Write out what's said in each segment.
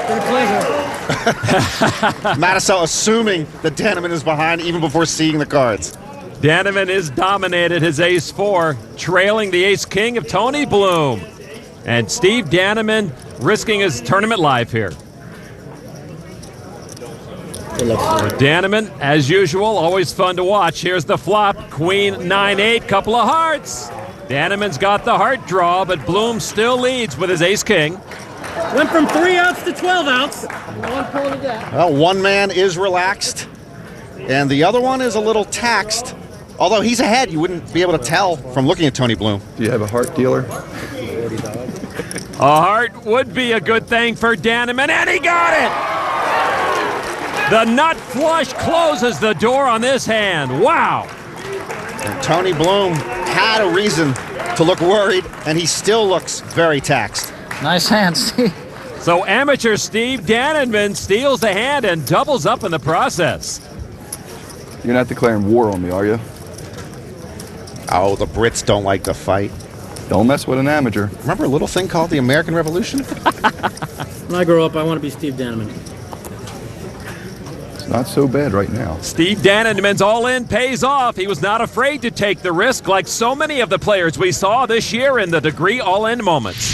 Been a pleasure. Matusow assuming that Dannenmann is behind even before seeing the cards. Dannenmann is dominated his ace-4, trailing the ace-king of Tony Bloom. And Steve Dannenmann risking his tournament life here. Dannenmann, as usual, always fun to watch. Here's the flop, queen 9-8, couple of hearts. Dannenmann's got the heart draw, but Bloom still leads with his ace-king. Went from 3 outs to 12 outs. One pull to that. Well, one man is relaxed, and the other one is a little taxed. Although he's ahead, you wouldn't be able to tell from looking at Tony Bloom. Do you have a heart dealer? A heart would be a good thing for Dannenmann, and he got it! The nut flush closes the door on this hand. Wow! And Tony Bloom had a reason to look worried, and he still looks very taxed. Nice hand, Steve. So amateur Steve Dannenmann steals the hand and doubles up in the process. You're not declaring war on me, are you? Oh, the Brits don't like to fight. Don't mess with an amateur. Remember a little thing called the American Revolution? When I grow up, I want to be Steve Dannenmann. It's not so bad right now. Steve Dannenmann's all-in pays off. He was not afraid to take the risk like so many of the players we saw this year in the degree all-in moments.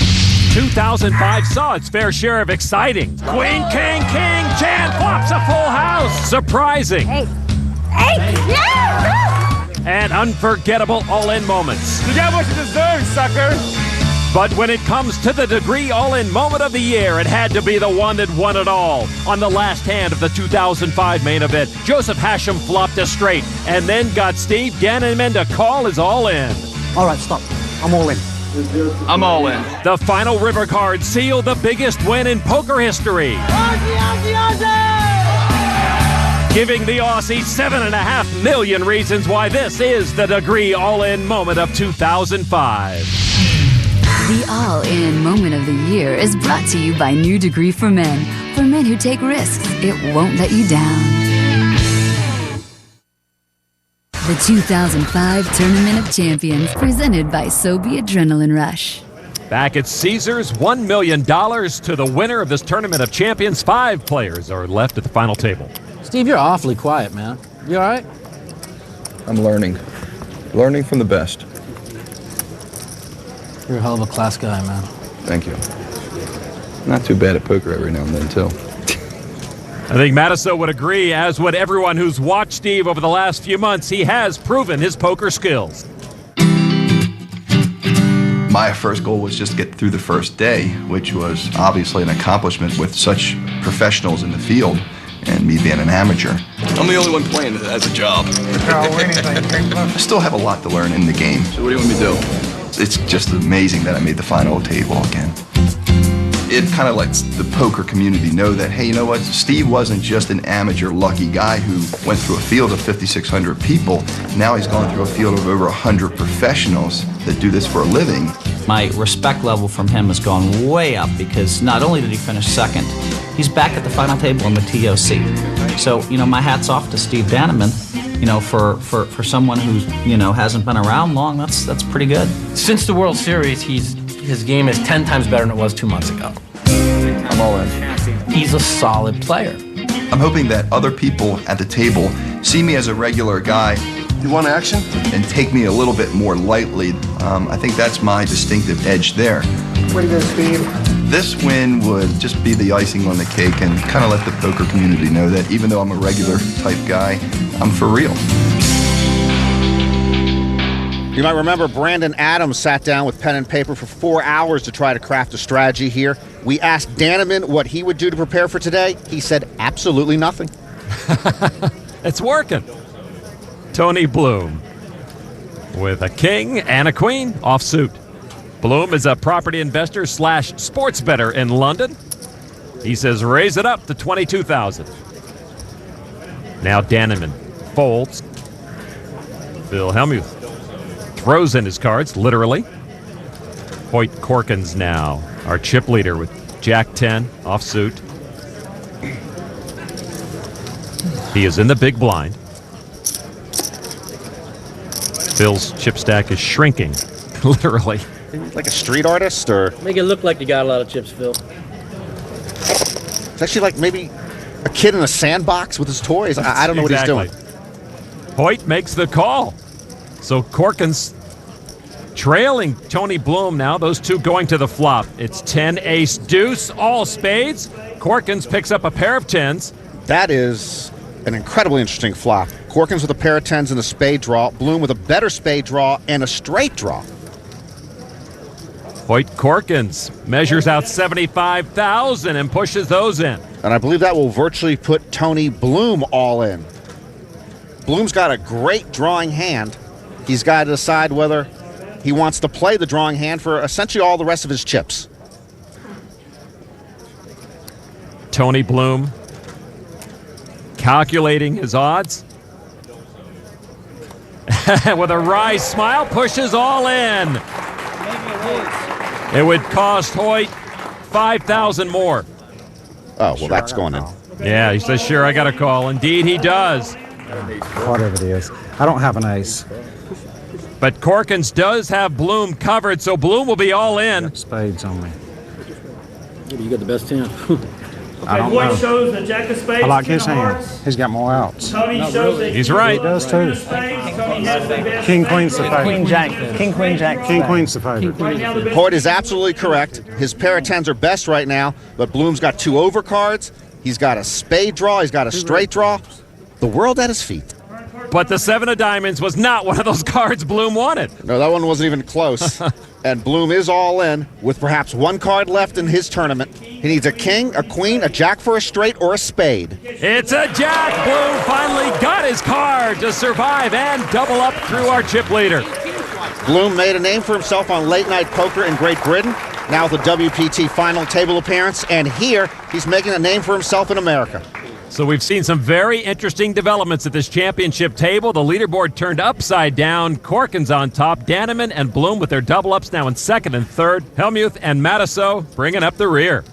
2005 saw its fair share of exciting. Queen, king, king, Jan flops a full house. Surprising. Hey, yeah! And unforgettable all-in moments. You got what you deserve, sucker! But when it comes to the degree all-in moment of the year, it had to be the one that won it all. On the last hand of the 2005 main event, Joseph Hashem flopped a straight and then got Steve Dannenmann to call his all-in. All right, stop. I'm all in. I'm all in. The final river card sealed the biggest win in poker history. Giving the Aussie 7.5 million reasons why this is the degree all-in moment of 2005. The all-in moment of the year is brought to you by New Degree for Men. For men who take risks, it won't let you down. The 2005 Tournament of Champions, presented by Sobe Adrenaline Rush. Back at Caesars, $1 million to the winner of this Tournament of Champions. 5 players are left at the final table. Steve, you're awfully quiet, man. You all right? I'm learning. Learning from the best. You're a hell of a class guy, man. Thank you. Not too bad at poker every now and then, too. I think Matusow would agree, as would everyone who's watched Steve over the last few months. He has proven his poker skills. My first goal was just get through the first day, which was obviously an accomplishment with such professionals in the field and me being an amateur. I'm the only one playing as a job. I still have a lot to learn in the game. So what do you want me to do? It's just amazing that I made the final table again. It kind of lets the poker community know that, hey, you know what? Steve wasn't just an amateur lucky guy who went through a field of 5,600 people. Now he's gone through a field of over 100 professionals that do this for a living. My respect level from him has gone way up because not only did he finish second, he's back at the final table in the TOC. So, my hat's off to Steve Dannenmann. For someone who's, hasn't been around long, that's pretty good. Since the World Series, his game is 10 times better than it was 2 months ago. I'm all in. He's a solid player. I'm hoping that other people at the table see me as a regular guy. You want action? And take me a little bit more lightly. I think that's my distinctive edge there. Way to go, Steve. This win would just be the icing on the cake and kind of let the poker community know that even though I'm a regular type guy, I'm for real. You might remember Brandon Adams sat down with pen and paper for 4 hours to try to craft a strategy here. We asked Dannenmann what he would do to prepare for today. He said absolutely nothing. It's working. Tony Bloom with a king and a queen offsuit. Bloom is a property investor / sports bettor in London. He says raise it up to 22,000. Now Dannenmann folds. Phil Helmuth throws in his cards, literally. Hoyt Corkins now, our chip leader with Jack 10 offsuit. He is in the big blind. Phil's chip stack is shrinking, literally. Like a street artist, or? Make it look like you got a lot of chips, Phil. It's actually like maybe a kid in a sandbox with his toys. I don't know what he's doing. Hoyt makes the call. So Corkins trailing Tony Bloom now. Those two going to the flop. It's 10 ace deuce, all spades. Corkins picks up a pair of tens. That is an incredibly interesting flop. Corkins with a pair of tens and a spade draw. Bloom with a better spade draw and a straight draw. Hoyt Corkins measures out 75,000 and pushes those in. And I believe that will virtually put Tony Bloom all in. Bloom's got a great drawing hand. He's got to decide whether he wants to play the drawing hand for essentially all the rest of his chips. Tony Bloom calculating his odds. With a wry smile, pushes all in. It would cost Hoyt 5,000 more. Oh, well, that's going in. Yeah, he says, sure, I got a call. Indeed, he does. Whatever it is. I don't have an ace. But Corkins does have Bloom covered, so Bloom will be all in. Spades on me. You got the best hand. I don't Hoyt know. shows the jack of spades. I like king his of hand. hearts. He's got more outs. Tony shows that He's right. He does too. Tony has the best King, spades. queen's the favorite. Queen Jack. King, Queen Jack. King, queen's the favorite. Right now, the best Hoyt is absolutely correct. His pair of tens are best right now, but Bloom's got two overcards. He's got a spade draw. He's got a straight draw. The world at his feet. But the 7 of diamonds was not one of those cards Bloom wanted. No, that one wasn't even close. And Bloom is all in with perhaps one card left in his tournament. He needs a king, a queen, a jack for a straight, or a spade. It's a jack. Bloom finally got his card to survive and double up through our chip leader. Bloom made a name for himself on late night poker in Great Britain, now with a WPT final table appearance, and here he's making a name for himself in America. So we've seen some very interesting developments at this championship table. The leaderboard turned upside down. Corkins on top. Dannenmann and Bloom with their double ups now in second and third. Helmuth and Matusow bringing up the rear.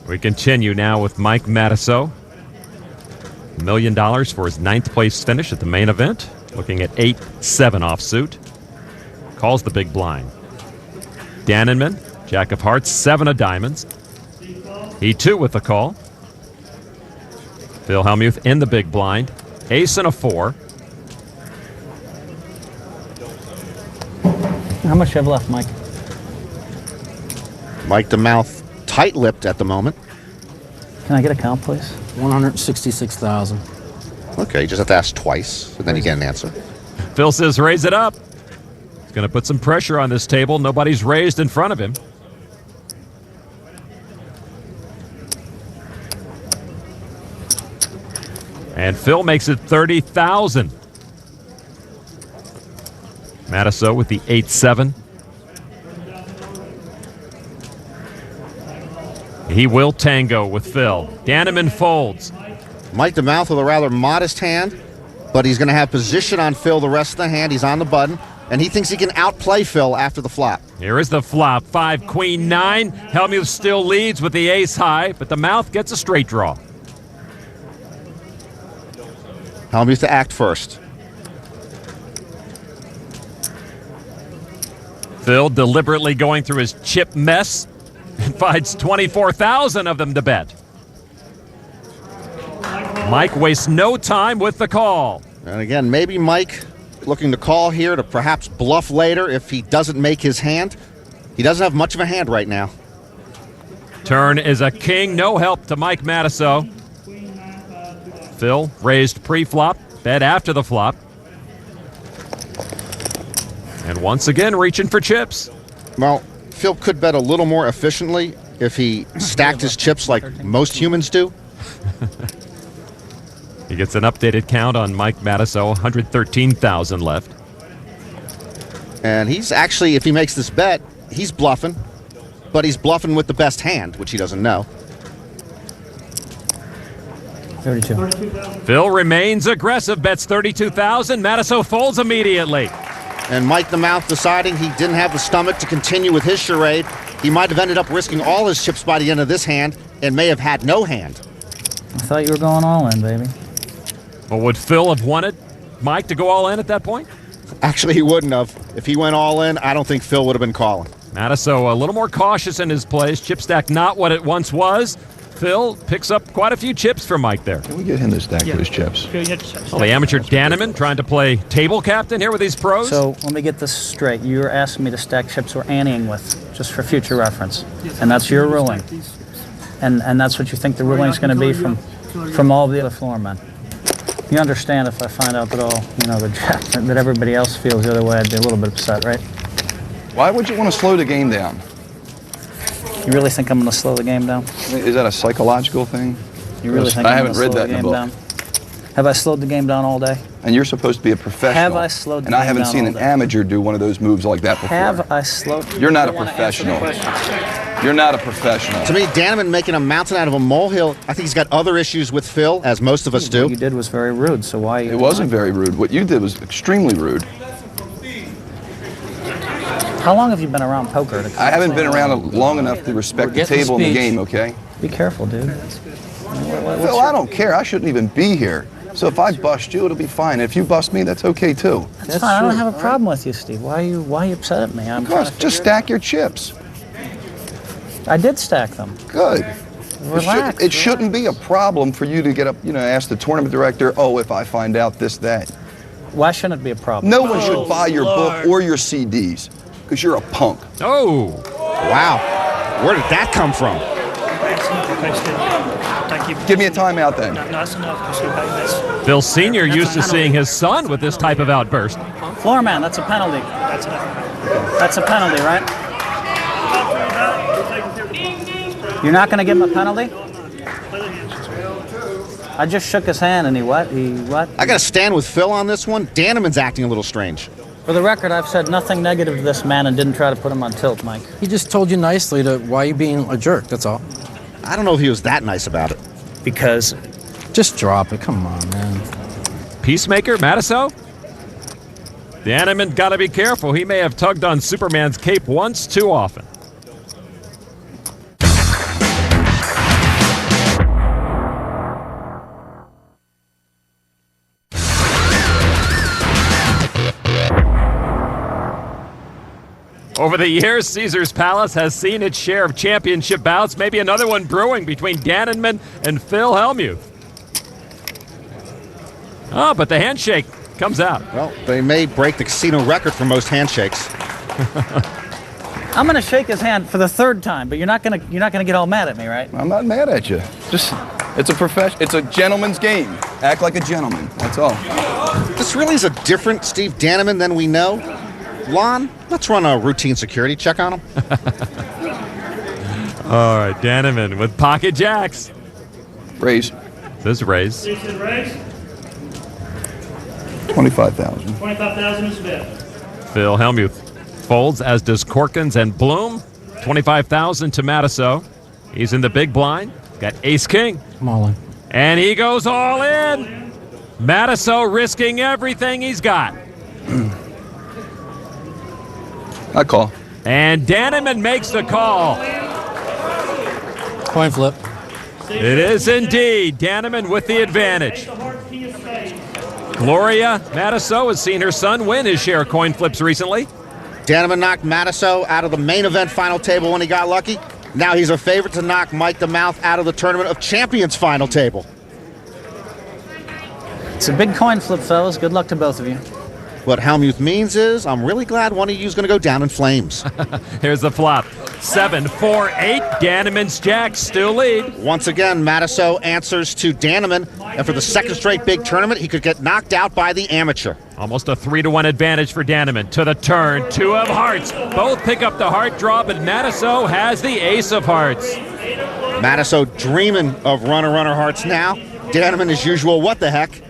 We continue now with Mike Matusow. $1 million for his 9th place finish at the main event. Looking at 8-7 offsuit. Calls the big blind. Dannenmann, jack of hearts, 7 of diamonds. He too with the call. Phil Helmuth in the big blind. Ace and a 4. How much you have left, Mike? Mike the Mouth tight-lipped at the moment. Can I get a count, please? 166,000. Okay, you just have to ask twice, and then you get an answer. Phil says raise it up. He's going to put some pressure on this table. Nobody's raised in front of him. And Phil makes it 30,000. Matusow with the 8-7. He will tango with Phil. Dannenmann folds. Mike the Mouth with a rather modest hand, but he's going to have position on Phil the rest of the hand. He's on the button, and he thinks he can outplay Phil after the flop. Here is the flop. 5, queen, 9. Helmuth still leads with the ace high, but the Mouth gets a straight draw. Helmuth to act first. Phil deliberately going through his chip mess and finds 24,000 of them to bet. Mike wastes no time with the call. And again, maybe Mike looking to call here to perhaps bluff later if he doesn't make his hand. He doesn't have much of a hand right now. Turn is a king. No help to Mike Matusow. Phil raised pre-flop, bet after the flop. And once again, reaching for chips. Well, Phil could bet a little more efficiently if he stacked his chips like most humans do. He gets an updated count on Mike Matusow, 113,000 left. And he's actually, if he makes this bet, he's bluffing, but he's bluffing with the best hand, which he doesn't know. 32. Phil remains aggressive, bets 32,000. Matusow folds immediately. And Mike the Mouth deciding he didn't have the stomach to continue with his charade. He might have ended up risking all his chips by the end of this hand and may have had no hand. I thought you were going all in, baby. Well, would Phil have wanted Mike to go all in at that point? Actually, he wouldn't have. If he went all in, I don't think Phil would have been calling. Matusow a little more cautious in his plays. Chip stack not what it once was. Phil picks up quite a few chips from Mike there. Can we get him to stack those chips? Well, the amateur Dannenmann trying to play table captain here with these pros. So let me get this straight. You're asking me to stack chips we're anteing with, just for future reference. And that's your ruling. And that's what you think the ruling is going to be from all the other floor men. You understand if I find out that that everybody else feels the other way, I'd be a little bit upset, right? Why would you want to slow the game down? You really think I'm going to slow the game down? Is that a psychological thing? You really think I I'm haven't going to read slow that the in game the book. down? Have I slowed the game down all day? And you're supposed to be a professional. Have I slowed the And I game haven't down seen all an day? amateur do one of those moves like that before. Have I slowed? You're not a I don't wanna answer the professional. question. You're not a professional. To me, Dannenmann making a mountain out of a molehill, I think he's got other issues with Phil, as most of us do. What you did was very rude, so why? It wasn't very rude. What you did was extremely rude. How long have you been around poker? I haven't been around long enough to respect the table and the game, okay? Be careful, dude. Phil, I don't care. I shouldn't even be here. So if I bust you, it'll be fine. If you bust me, that's okay too. That's fine. I don't have a problem with you, Steve. Why are you upset at me? I'm trying to Just stack your chips. I did stack them. Good. Relax. It shouldn't be a problem for you to get up, ask the tournament director, oh, if I find out this, that. Why shouldn't it be a problem? No one should buy your book or your CDs because you're a punk. Oh. Wow. Where did that come from? Thank you. Give me a timeout then. No, that's enough. Just go back this. Phil Sr. used to seeing his son with this type of outburst. Floor man, that's a penalty. That's enough. That's a penalty, right? You're not going to give him a penalty? I just shook his hand and he what? I got to stand with Phil on this one. Dannenmann's acting a little strange. For the record, I've said nothing negative to this man and didn't try to put him on tilt, Mike. He just told you nicely why you being a jerk, that's all. I don't know if he was that nice about it. Because? Just drop it, come on, man. Peacemaker, Matusow? Dannenmann got to be careful. He may have tugged on Superman's cape once too often. Over the years, Caesar's Palace has seen its share of championship bouts, maybe another one brewing between Dannenmann and Phil Helmuth. Oh, but the handshake comes out. Well, they may break the casino record for most handshakes. I'm going to shake his hand for the third time, but you're not going to get all mad at me, right? I'm not mad at you. It's a gentleman's game. Act like a gentleman. That's all. This really is a different Steve Dannenmann than we know. Lon, let's run a routine security check on him. All right, Dannenmann with pocket jacks. Raise. This raise. Decent raise. 25,000. 25,000 is bid. Phil Helmuth folds, as does Corkins and Bloom. 25,000 to Matusow. He's in the big blind. Got ace-king. I'm all in. And he goes all in. Matusow risking everything he's got. I call. And Dannenmann makes the call. Coin flip. It is indeed Dannenmann with the advantage. Gloria Matusow has seen her son win his share of coin flips recently. Dannenmann knocked Matusow out of the main event final table when he got lucky. Now he's a favorite to knock Mike the Mouth out of the Tournament of Champions final table. It's a big coin flip, fellas. Good luck to both of you. What Helmuth means is, I'm really glad one of you is going to go down in flames. Here's the flop. 7, 4, 8. Dannenmann's jacks still lead. Once again, Matusow answers to Dannenmann, and for the second straight big tournament, he could get knocked out by the amateur. Almost a 3-1 advantage for Dannenmann. To the turn, 2 of hearts. Both pick up the heart draw, but Matusow has the ace of hearts. Matusow dreaming of runner hearts now. Dannenmann, as usual, what the heck?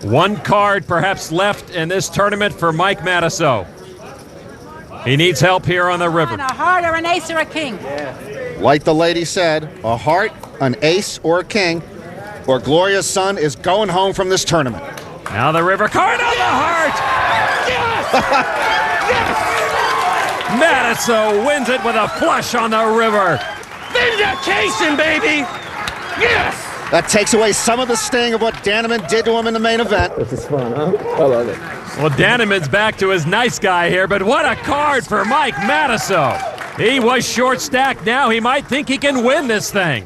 One card perhaps left in this tournament for Mike Matusow. He needs help here on the river. A heart or an ace or a king. Like the lady said, a heart, an ace, or a king, or Gloria's son is going home from this tournament. Now the river card on the heart! Yes! Matusow wins it with a flush on the river. Vindication, baby! Yes! That takes away some of the sting of what Dannenmann did to him in the main event. This is fun, huh? I love it. Well, Dannenmann's back to his nice guy here, but what a card for Mike Matusow. He was short stacked. Now he might think he can win this thing.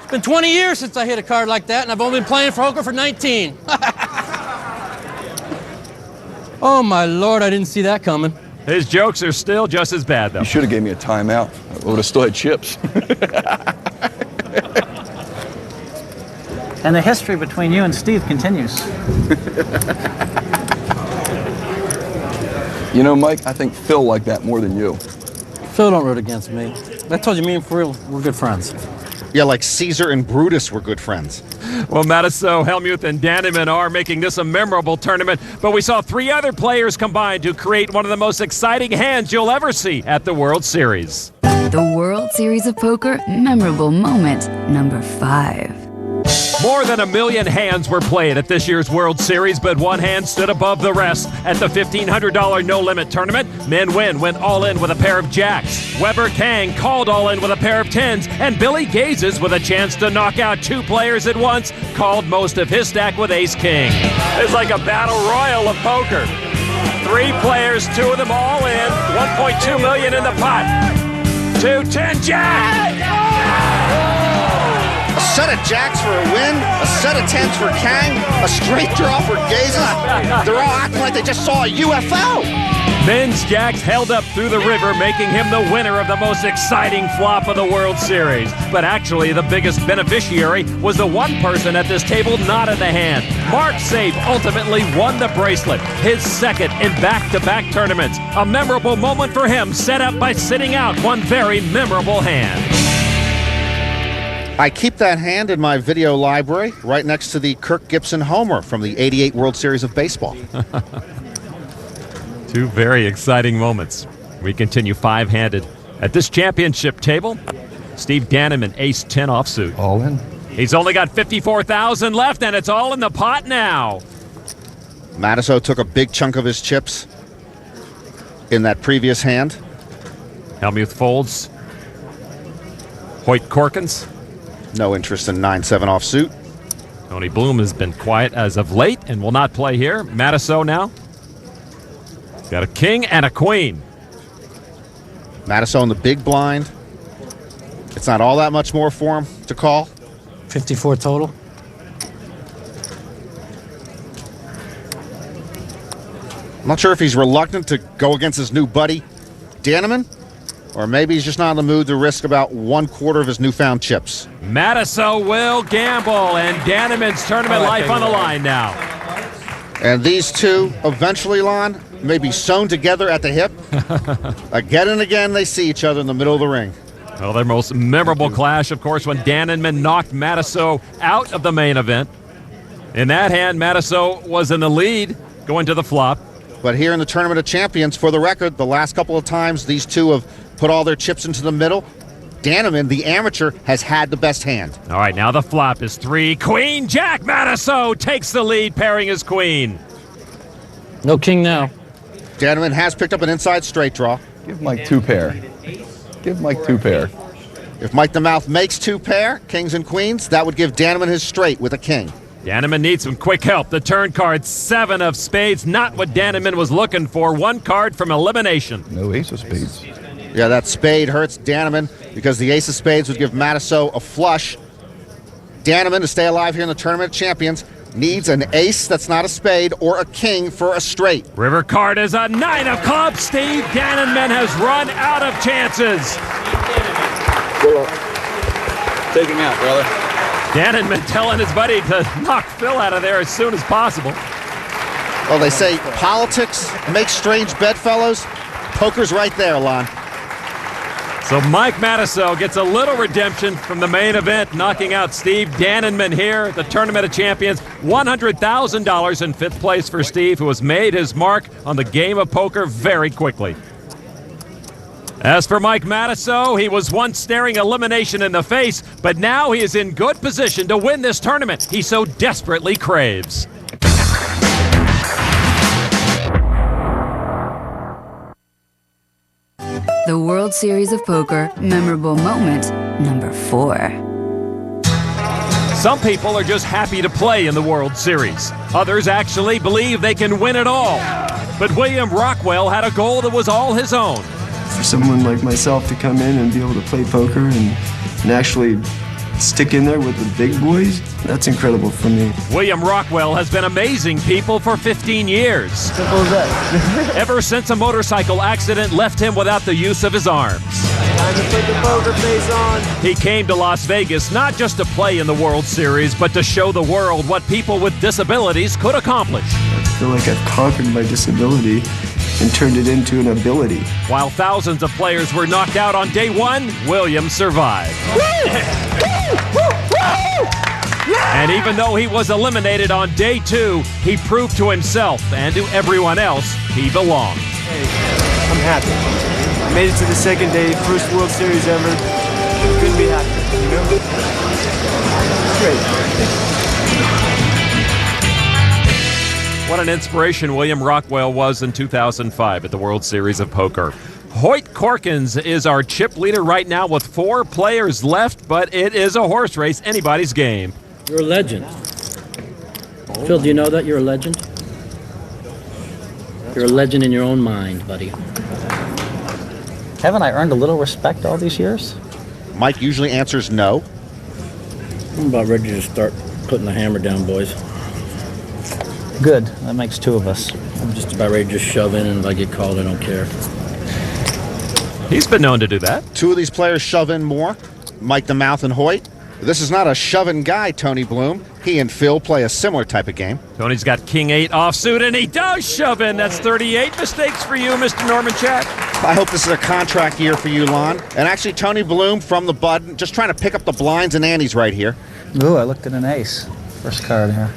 It's been 20 years since I hit a card like that, and I've only been playing for poker for 19. Oh, my Lord, I didn't see that coming. His jokes are still just as bad, though. You should have gave me a timeout. I would have still had chips. And the history between you and Steve continues. You know, Mike, I think Phil liked that more than you. Phil don't root against me. I told you, me and Phil, we're good friends. Yeah, like Caesar and Brutus were good friends. Well, Matusow, Helmuth, and Dannenmann are making this a memorable tournament, but we saw 3 other players combined to create one of the most exciting hands you'll ever see at the World Series. The World Series of Poker memorable moment number 5. More than 1 million hands were played at this year's World Series, but one hand stood above the rest. At the $1,500 no-limit tournament, Min Win went all in with a pair of jacks. Weber Kang called all in with a pair of tens, and Billy Gazes, with a chance to knock out 2 players at once, called most of his stack with ace-king. It's like a battle royal of poker. 3 players, 2 of them all in, 1.2 million in the pot. 2-10 jack! A set of jacks for a win, a set of tens for Kang, a straight draw for Gazes. They're all acting like they just saw a UFO. Min's jacks held up through the river, making him the winner of the most exciting flop of the World Series. But actually, the biggest beneficiary was the one person at this table not in the hand. Mark Safe ultimately won the bracelet, his second in back-to-back tournaments. A memorable moment for him, set up by sitting out one very memorable hand. I keep that hand in my video library right next to the Kirk Gibson homer from the '88 World Series of Baseball. 2 very exciting moments. We continue 5-handed. At this championship table, Steve Dannenmann, ace-10 offsuit. All in. He's only got 54,000 left, and it's all in the pot now. Matusow took a big chunk of his chips in that previous hand. Helmuth folds. Hoyt Corkins. No interest in 9-7 offsuit. Tony Bloom has been quiet as of late and will not play here. Matusow now. Got a king and a queen. Matusow in the big blind. It's not all that much more for him to call. 54 total. I'm not sure if he's reluctant to go against his new buddy, Dannenmann, or maybe he's just not in the mood to risk about 1/4 of his newfound chips. Matusow will gamble, and Dannenmann's tournament life on the line now. And these two, eventually, Lon, may be sewn together at the hip. Again and again, they see each other in the middle of the ring. Well, their most memorable clash, of course, when Dannenmann knocked Matusow out of the main event. In that hand, Matusow was in the lead going to the flop. But here in the Tournament of Champions, for the record, the last couple of times these two have put all their chips into the middle, Dannenmann, the amateur, has had the best hand. All right, now the flop is 3. Queen Jack. Matusow takes the lead, pairing his queen. No king now. Dannenmann has picked up an inside straight draw. Give Mike 2 pair. Give Mike 2 pair. If Mike the Mouth makes 2 pair, kings and queens, that would give Dannenmann his straight with a king. Dannenmann needs some quick help. The turn card, 7 of spades. Not what Dannenmann was looking for. 1 card from elimination. No ace of spades. Yeah, that spade hurts Dannenmann because the ace of spades would give Matusow a flush. Dannenmann, to stay alive here in the Tournament of Champions, needs an ace that's not a spade or a king for a straight. River card is a 9 of clubs. Steve Dannenmann has run out of chances. Take him out, brother. Dannenmann telling his buddy to knock Phil out of there as soon as possible. Well, they say politics makes strange bedfellows. Poker's right there, Lon. So Mike Matusow gets a little redemption from the main event, knocking out Steve Dannenmann here at the Tournament of Champions. $100,000 in 5th place for Steve, who has made his mark on the game of poker very quickly. As for Mike Matusow, he was once staring elimination in the face, but now he is in good position to win this tournament he so desperately craves. The World Series of Poker memorable moment number 4. Some people are just happy to play in the World Series. Others actually believe they can win it all. But William Rockwell had a goal that was all his own. For someone like myself to come in and be able to play poker and actually stick in there with the big boys, that's incredible for me. William Rockwell has been amazing people for 15 years. Simple as that. Ever since a motorcycle accident left him without the use of his arms. Time to put the poker face on. He came to Las Vegas not just to play in the World Series, but to show the world what people with disabilities could accomplish. I feel like I've conquered my disability and turned it into an ability. While thousands of players were knocked out on day one, William survived. And even though he was eliminated on day two, he proved to himself and to everyone else he belonged. Hey, I'm happy. I made it to the second day, first World Series ever. Couldn't be happier, you know? Great. What an inspiration William Rockwell was in 2005 at the World Series of Poker. Hoyt Corkins is our chip leader right now with 4 players left, but it is a horse race, anybody's game. You're a legend. Phil, do you know that you're a legend? You're a legend in your own mind, buddy. Haven't I earned a little respect all these years? Mike usually answers no. I'm about ready to start putting the hammer down, boys. Good. That makes 2 of us. I'm just about ready to just shove in, and if I get called, I don't care. He's been known to do that. 2 of these players shove in more, Mike the Mouth and Hoyt. This is not a shoving guy, Tony Bloom. He and Phil play a similar type of game. Tony's got King 8 offsuit, and he does shove in. That's 38 mistakes for you, Mr. Norman Chat. I hope this is a contract year for you, Lon. And actually, Tony Bloom from the bud, just trying to pick up the blinds and antes right here. Ooh, I looked at an ace. First card here.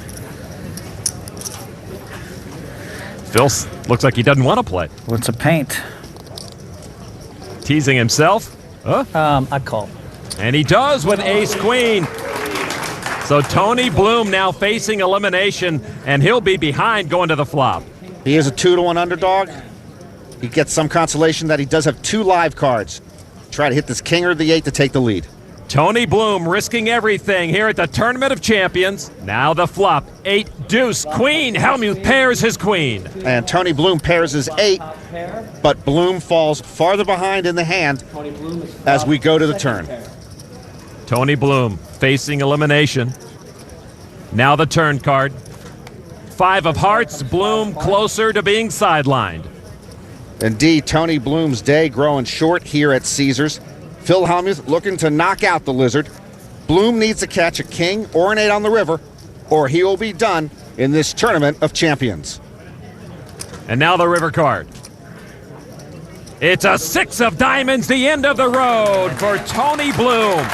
Phil looks like he doesn't want to play. What's a paint? Teasing himself. Huh? I call. And he does with ace-queen. So Tony Bloom now facing elimination, and he'll be behind going to the flop. He is a 2-1 underdog. He gets some consolation that he does have 2 live cards. Try to hit this king or the 8 to take the lead. Tony Bloom risking everything here at the Tournament of Champions. Now the flop. 8 deuce queen. Helmuth pairs his queen. And Tony Bloom pairs his 8, but Bloom falls farther behind in the hand as we go to the turn. Tony Bloom facing elimination. Now the turn card. 5 of hearts. Bloom closer to being sidelined. Indeed, Tony Bloom's day growing short here at Caesars. Phil Helmuth looking to knock out the Lizard. Bloom needs to catch a king or an 8 on the river, or he will be done in this Tournament of Champions. And now the river card. It's a 6 of diamonds, the end of the road for Tony Bloom.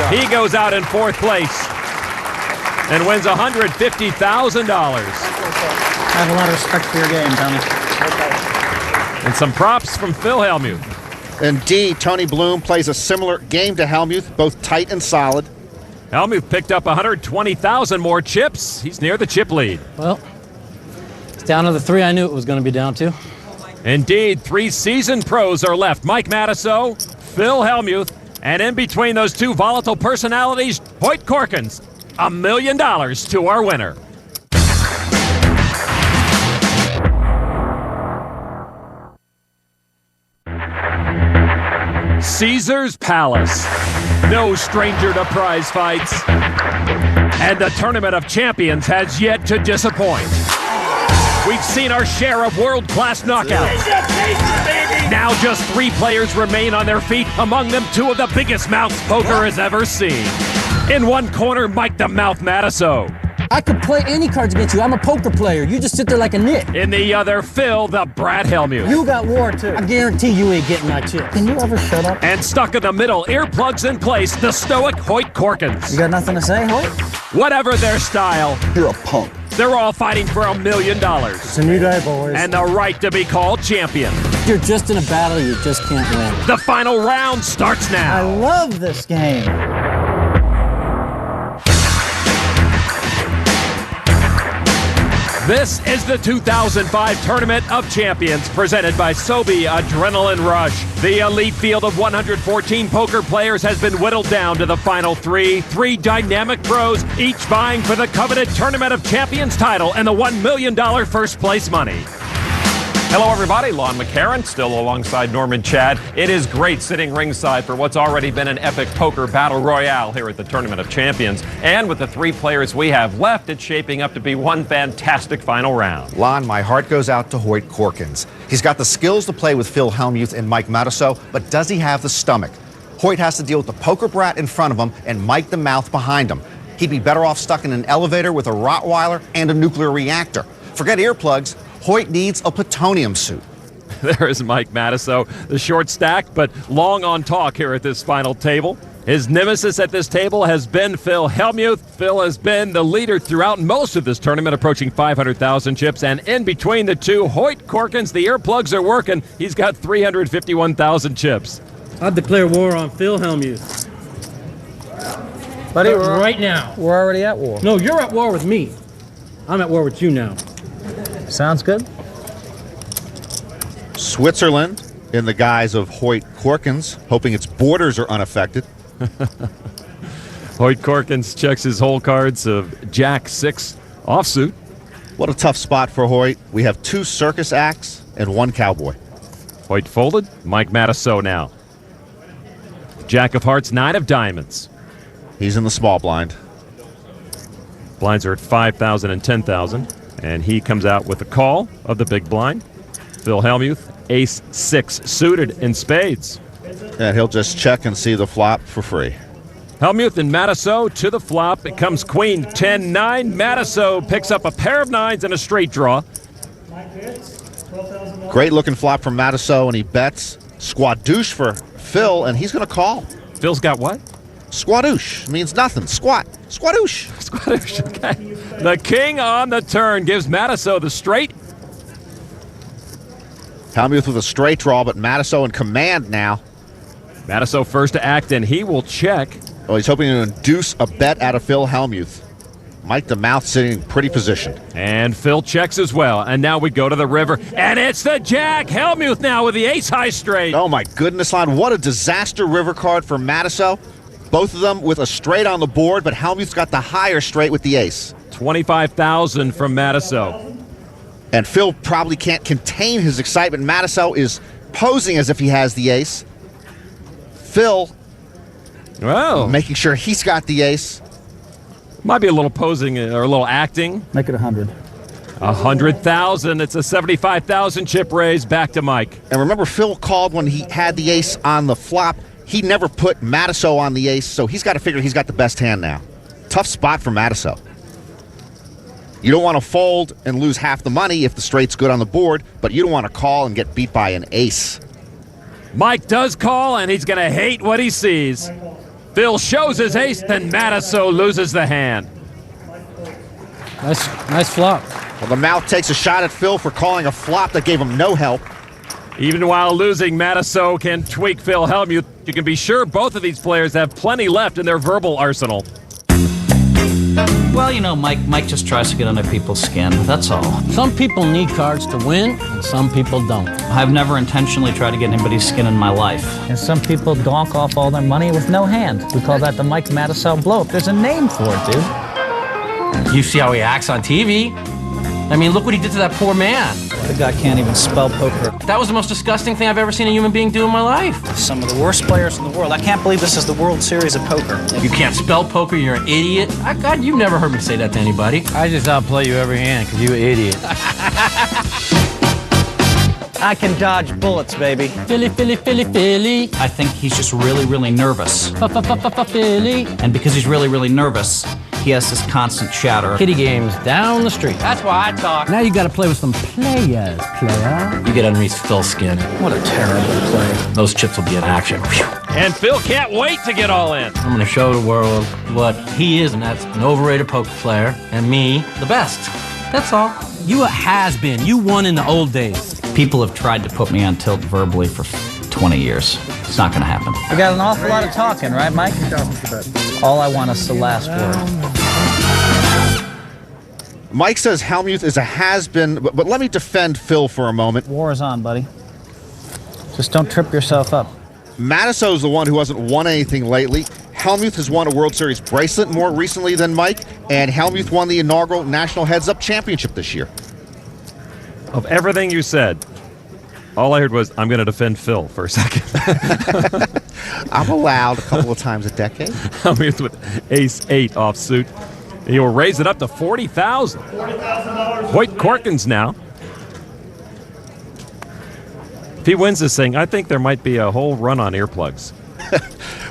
He goes out in 4th place and wins $150,000. I have a lot of respect for your game, Tony. And some props from Phil Helmuth. Indeed, Tony Bloom plays a similar game to Helmuth, both tight and solid. Helmuth picked up 120,000 more chips. He's near the chip lead. Well, it's down to the 3 I knew it was going to be down to. Indeed, 3 seasoned pros are left. Mike Matusow, Phil Helmuth, and in between those 2 volatile personalities, Hoyt Corkins. $1 million to our winner. Caesar's Palace. No stranger to prize fights. And the Tournament of Champions has yet to disappoint. We've seen our share of world-class knockouts. Now just 3 players remain on their feet, among them 2 of the biggest mouths poker has ever seen. In one corner, Mike the Mouth Matusow. I could play any cards against you. I'm a poker player. You just sit there like a nit. In the other, Phil the Brat Helmuth. You got war too. I guarantee you ain't getting my chips. Can you ever shut up? And stuck in the middle, earplugs in place, the stoic Hoyt Corkins. You got nothing to say, Hoyt? Whatever their style, You're a punk. they're all fighting for $1 million. It's a new day, boys. And the right to be called champion. You're just in a battle you just can't win. The final round starts now. I love this game. This is the 2005 Tournament of Champions, presented by Sobe Adrenaline Rush. The elite field of 114 poker players has been whittled down to the final three dynamic pros, each vying for the coveted Tournament of Champions title and the $1 million first place money. Hello, everybody. Lon McCarran, still alongside Norman Chad. It is great sitting ringside for what's already been an epic poker battle royale here at the Tournament of Champions. And with the 3 players we have left, it's shaping up to be one fantastic final round. Lon, my heart goes out to Hoyt Corkins. He's got the skills to play with Phil Helmuth and Mike Matusow, but does he have the stomach? Hoyt has to deal with the poker brat in front of him and Mike the Mouth behind him. He'd be better off stuck in an elevator with a Rottweiler and a nuclear reactor. Forget earplugs. Hoyt needs a plutonium suit. There is Mike Matusow, the short stack, but long on talk here at this final table. His nemesis at this table has been Phil Helmuth. Phil has been the leader throughout most of this tournament, approaching 500,000 chips. And in between the two, Hoyt Corkins, the earplugs are working. He's got 351,000 chips. I'd declare war on Phil Helmuth. Buddy, right now. We're already at war. No, you're at war with me. I'm at war with you now. Sounds good. Switzerland in the guise of Hoyt Corkins, hoping its borders are unaffected. Hoyt Corkins checks his hole cards of Jack 6 offsuit. What a tough spot for Hoyt. We have 2 circus acts and 1 cowboy. Hoyt folded. Mike Matusow now. Jack of hearts, 9 of diamonds. He's in the small blind. Blinds are at 5,000 and 10,000. And he comes out with a call of the big blind. Phil Helmuth, ace 6 suited in spades. And he'll just check and see the flop for free. Helmuth and Matusow to the flop. It comes queen 10-9. Matusow picks up a pair of 9s and a straight draw. Great looking flop from Matusow, and he bets. Squadouche for Phil, and he's going to call. Phil's got what? Squadouche means nothing. Squat. Squadouche. Squadouche, okay. The king on the turn gives Matusow the straight. Helmuth with a straight draw, but Matusow in command now. Matusow first to act, and he will check. Oh, he's hoping to induce a bet out of Phil Helmuth. Mike the Mouth sitting in pretty position. And Phil checks as well. And now we go to the river, and it's the Jack. Helmuth now with the ace-high straight. Oh, my goodness, Lon. What a disaster river card for Matusow. Both of them with a straight on the board, but Helmuth's got the higher straight with the ace. 25,000 from Matusow. And Phil probably can't contain his excitement. Matusow is posing as if he has the ace. Phil making sure he's got the ace. Might be a little posing or a little acting. Make it 100. 100,000. It's a 75,000 chip raise. Back to Mike. And remember, Phil called when he had the ace on the flop. He never put Matusow on the ace, so he's got to figure he's got the best hand now. Tough spot for Matusow. You don't want to fold and lose half the money if the straight's good on the board, but you don't want to call and get beat by an ace. Mike does call, and he's going to hate what he sees. Phil shows his ace, then Matusow loses the hand. Nice flop. Well, the Mouth takes a shot at Phil for calling a flop that gave him no help. Even while losing, Matusow can tweak Phil Helmuth. You can be sure both of these players have plenty left in their verbal arsenal. Well, you know, Mike just tries to get under people's skin. That's all. Some people need cards to win, and some people don't. I've never intentionally tried to get anybody's skin in my life. And some people donk off all their money with no hand. We call that the Mike Matusow blow-up. There's a name for it, dude. You see how he acts on TV? I mean, look what he did to that poor man. The guy can't even spell poker. That was the most disgusting thing I've ever seen a human being do in my life. Some of the worst players in the world. I can't believe this is the World Series of Poker. You can't spell poker, you're an idiot. God, you've never heard me say that to anybody. I just outplay you every hand because you're an idiot. I can dodge bullets, baby. Philly, Philly, Philly, Philly. I think he's just really, really nervous. Philly. And because he's really, really nervous, he has this constant chatter. Kitty games down the street. That's why I talk. Now you got to play with some players, player. You get underneath Phil's skin. What a terrible play. Those chips will be in action. And Phil can't wait to get all in. I'm going to show the world what he is, and that's an overrated poker player, and me, the best. That's all. You a has-been. You won in the old days. People have tried to put me on tilt verbally for 20 years. It's not going to happen. We got an awful lot of talking, right, Mike? All I want is the last word. Mike says Helmuth is a has-been, but let me defend Phil for a moment. War is on, buddy. Just don't trip yourself up. Matusow's the one who hasn't won anything lately. Helmuth has won a World Series bracelet more recently than Mike, and Helmuth won the inaugural National Heads-Up Championship this year. Of everything you said, all I heard was, I'm going to defend Phil for a second. I'm allowed a couple of times a decade. Helmuth with ace-8 offsuit. He will raise it up to $40,000. Hoyt Corkins now. If he wins this thing, I think there might be a whole run on earplugs.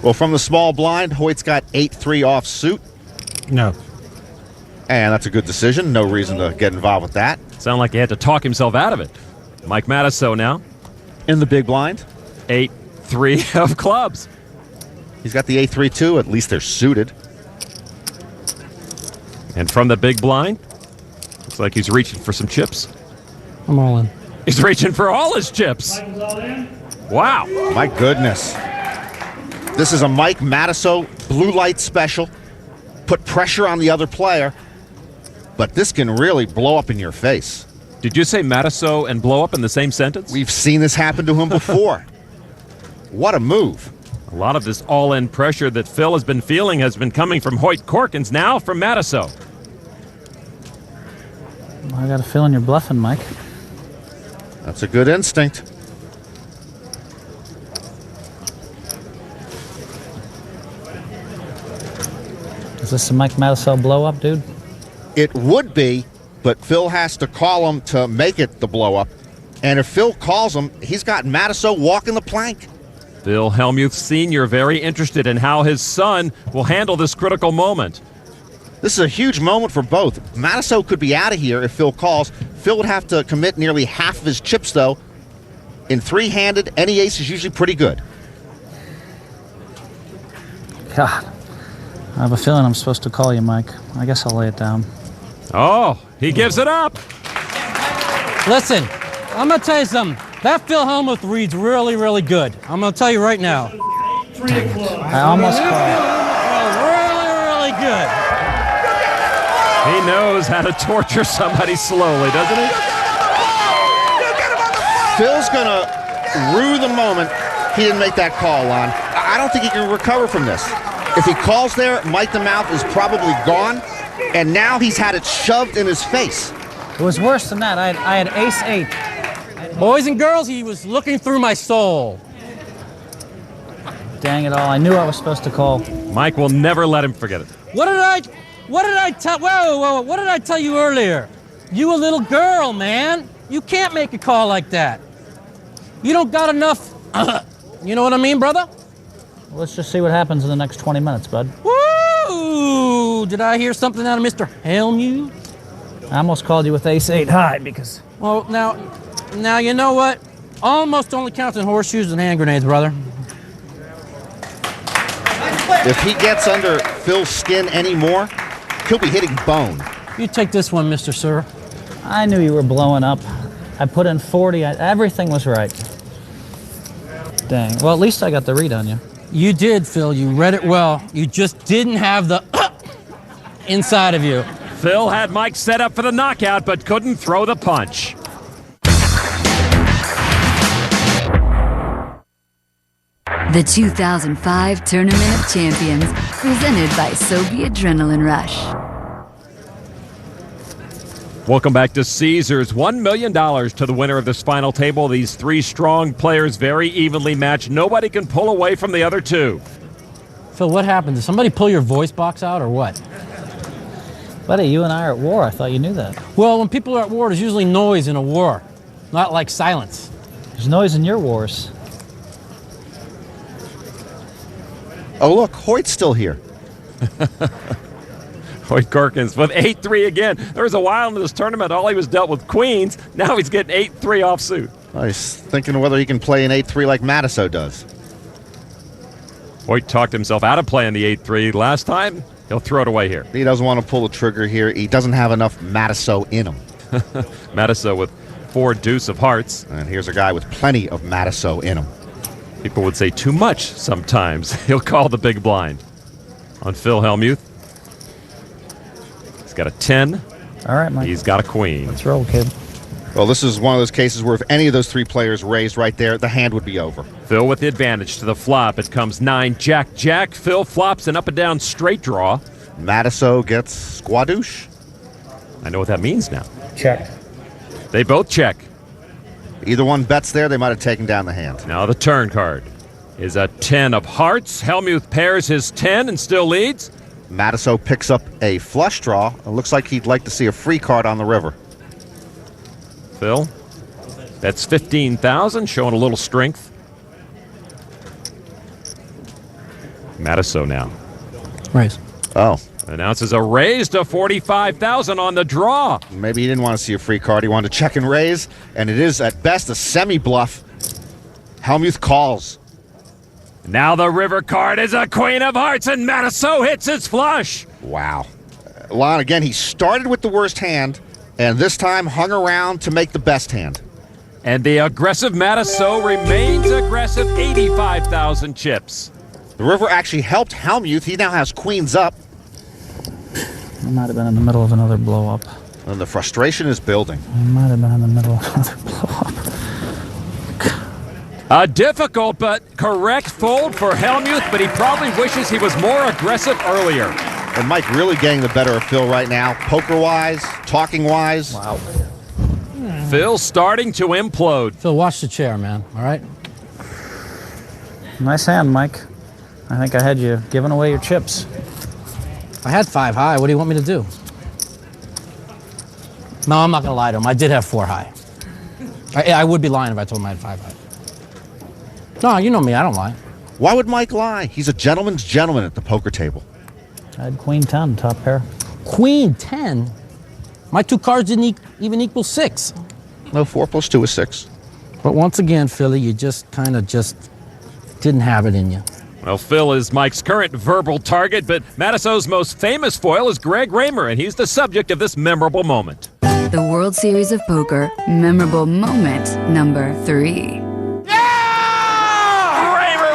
Well, from the small blind, Hoyt's got 8-3 offsuit. No. And that's a good decision. No reason to get involved with that. Sound like he had to talk himself out of it. Mike Matusow now. In the big blind. 8-3 of clubs. He's got the 8-3 too. At least they're suited. And from the big blind, looks like he's reaching for some chips. I'm all in. He's reaching for all his chips. Wow. My goodness. This is a Mike Matusow blue light special. Put pressure on the other player, but this can really blow up in your face. Did you say Matusow and blow up in the same sentence? We've seen this happen to him before. What a move. A lot of this all-in pressure that Phil has been feeling has been coming from Hoyt Corkins, now from Matusow. I got a feeling you're bluffing, Mike. That's a good instinct. Is this a Mike Matusow blow-up, dude? It would be, but Phil has to call him to make it the blow-up. And if Phil calls him, he's got Matusow walking the plank. Phil Helmuth Sr. very interested in how his son will handle this critical moment. This is a huge moment for both. Matusow could be out of here if Phil calls. Phil would have to commit nearly half of his chips, though. In three-handed, any ace is usually pretty good. God. I have a feeling I'm supposed to call you, Mike. I guess I'll lay it down. Oh, he gives it up. Listen, I'm going to tell you something. That Phil Helmuth reads really, really good. I'm going to tell you right now. I almost called. Really, really good. He knows how to torture somebody slowly, doesn't he? Phil's going to rue the moment he didn't make that call on. I don't think he can recover from this. If he calls there, Mike the Mouth is probably gone, and now he's had it shoved in his face. It was worse than that. I had ace-8. Boys and girls, he was looking through my soul. Dang it all. I knew I was supposed to call. Mike will never let him forget it. What did I tell? Whoa, what did I tell you earlier? You a little girl, man. You can't make a call like that. You don't got enough. You know what I mean, brother? Well, let's just see what happens in the next 20 minutes, bud. Woo! Did I hear something out of Mr. Helmuth? I almost called you with ace-8 high because... Well, now you know what? Almost only counts in horseshoes and hand grenades, brother. If he gets under Phil's skin anymore, he'll be hitting bone. You take this one, Mr. Sir. I knew you were blowing up. I put in 40. Everything was right. Dang. Well, at least I got the read on you. You did, Phil. You read it well. You just didn't have the inside of you. Phil had Mike set up for the knockout, but couldn't throw the punch. The 2005 Tournament of Champions, presented by Sobe Adrenaline Rush. Welcome back to Caesars. $1 million to the winner of this final table. These three strong players, very evenly matched. Nobody can pull away from the other two. Phil, what happened? Did somebody pull your voice box out or what? Buddy, you and I are at war. I thought you knew that. Well, when people are at war, there's usually noise in a war, not like silence. There's noise in your wars. Oh, look, Hoyt's still here. Hoyt Corkins with 8-3 again. There was a while in this tournament, all he was dealt with queens. Now he's getting 8-3 offsuit. Well, he's thinking whether he can play an 8-3 like Matusow does. Hoyt talked himself out of playing the 8-3 last time. He'll throw it away here. He doesn't want to pull the trigger here. He doesn't have enough Matusow in him. Matusow with 4 deuce of hearts. And here's a guy with plenty of Matusow in him. People would say too much sometimes. He'll call the big blind on Phil Helmuth. He's got a 10, All right, Mike. He's got a queen. Let's roll, kid. Well, this is one of those cases where if any of those three players raised right there, the hand would be over. Phil with the advantage to the flop. It comes 9, Jack, Jack. Phil flops an up and down straight draw. Matusow gets squadouche. I know what that means now. Check. They both check. Either one bets there, they might have taken down the hand. Now the turn card is a 10 of hearts. Helmuth pairs his 10 and still leads. Matusow picks up a flush draw. It looks like he'd like to see a free card on the river. Phil, that's 15,000, showing a little strength. Matusow now. Raise. Oh. Announces a raise to 45,000 on the draw. Maybe he didn't want to see a free card. He wanted to check and raise, and it is at best a semi-bluff. Helmuth calls. Now the river card is a queen of hearts, and Matusow hits his flush. Wow. Lon, again, he started with the worst hand, and this time hung around to make the best hand. And the aggressive Matusow remains aggressive, 85,000 chips. The river actually helped Helmuth. He now has queens up. I might have been in the middle of another blow-up. And the frustration is building. I might have been in the middle of another blow-up. A difficult but correct fold for Helmuth, but he probably wishes he was more aggressive earlier. And Mike really getting the better of Phil right now, poker-wise, talking-wise. Wow. Phil starting to implode. Phil, watch the chair, man, all right? Nice hand, Mike. I think I had you giving away your chips. I had 5 high. What do you want me to do? No, I'm not going to lie to him. I did have 4 high. I would be lying if I told him I had 5 high. No, you know me. I don't lie. Why would Mike lie? He's a gentleman's gentleman at the poker table. I had queen 10, top pair. Queen 10? My 2 cards didn't even equal 6. No, 4 + 2 is 6. But once again, Philly, you just kind of didn't have it in you. Well, Phil is Mike's current verbal target, but Matusow's most famous foil is Greg Raymer, and he's the subject of this memorable moment. The World Series of Poker memorable moment number 3. Raymer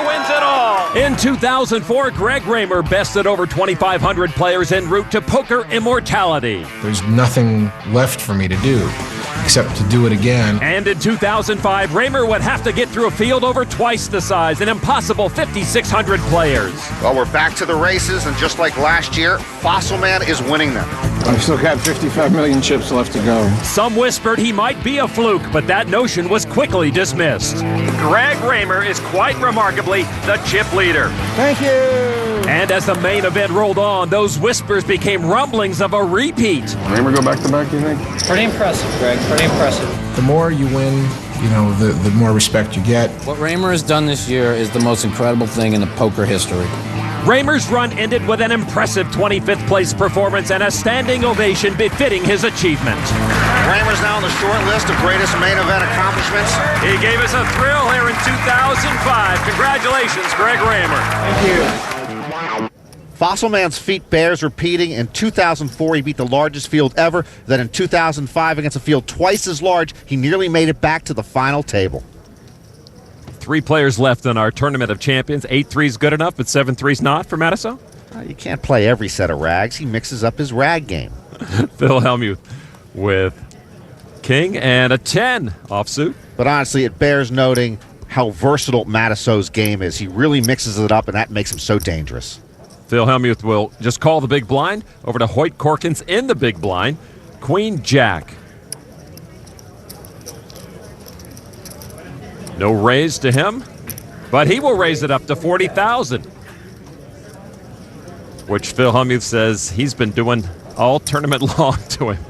wins it all! In 2004, Greg Raymer bested over 2,500 players en route to poker immortality. There's nothing left for me to do except to do it again. And in 2005, Raymer would have to get through a field over twice the size, an impossible 5,600 players. Well, we're back to the races, and just like last year, Fossil Man is winning them. I've still got 55 million chips left to go. Some whispered he might be a fluke, but that notion was quickly dismissed. Greg Raymer is quite remarkably the chip leader. Thank you! And as the main event rolled on, those whispers became rumblings of a repeat. Raymer go back-to-back, you think? Pretty impressive, Greg. Pretty impressive. The more you win, you know, the more respect you get. What Raymer has done this year is the most incredible thing in the poker history. Raymer's run ended with an impressive 25th place performance and a standing ovation befitting his achievement. Raymer's now on the short list of greatest main event accomplishments. He gave us a thrill here in 2005. Congratulations, Greg Raymer. Thank you. Fossil Man's feat bears repeating. In 2004, he beat the largest field ever. Then in 2005, against a field twice as large, he nearly made it back to the final table. 3 players left in our Tournament of Champions. 8-3's good enough, but 7-3's not for Matusow? You can't play every set of rags. He mixes up his rag game. Phil Helmuth with king and a 10 offsuit. But honestly, it bears noting how versatile Matusow's game is. He really mixes it up, and that makes him so dangerous. Phil Helmuth will just call the big blind over to Hoyt Corkins in the big blind. Queen Jack. No raise to him, but he will raise it up to 40,000, which Phil Helmuth says he's been doing all tournament long to him.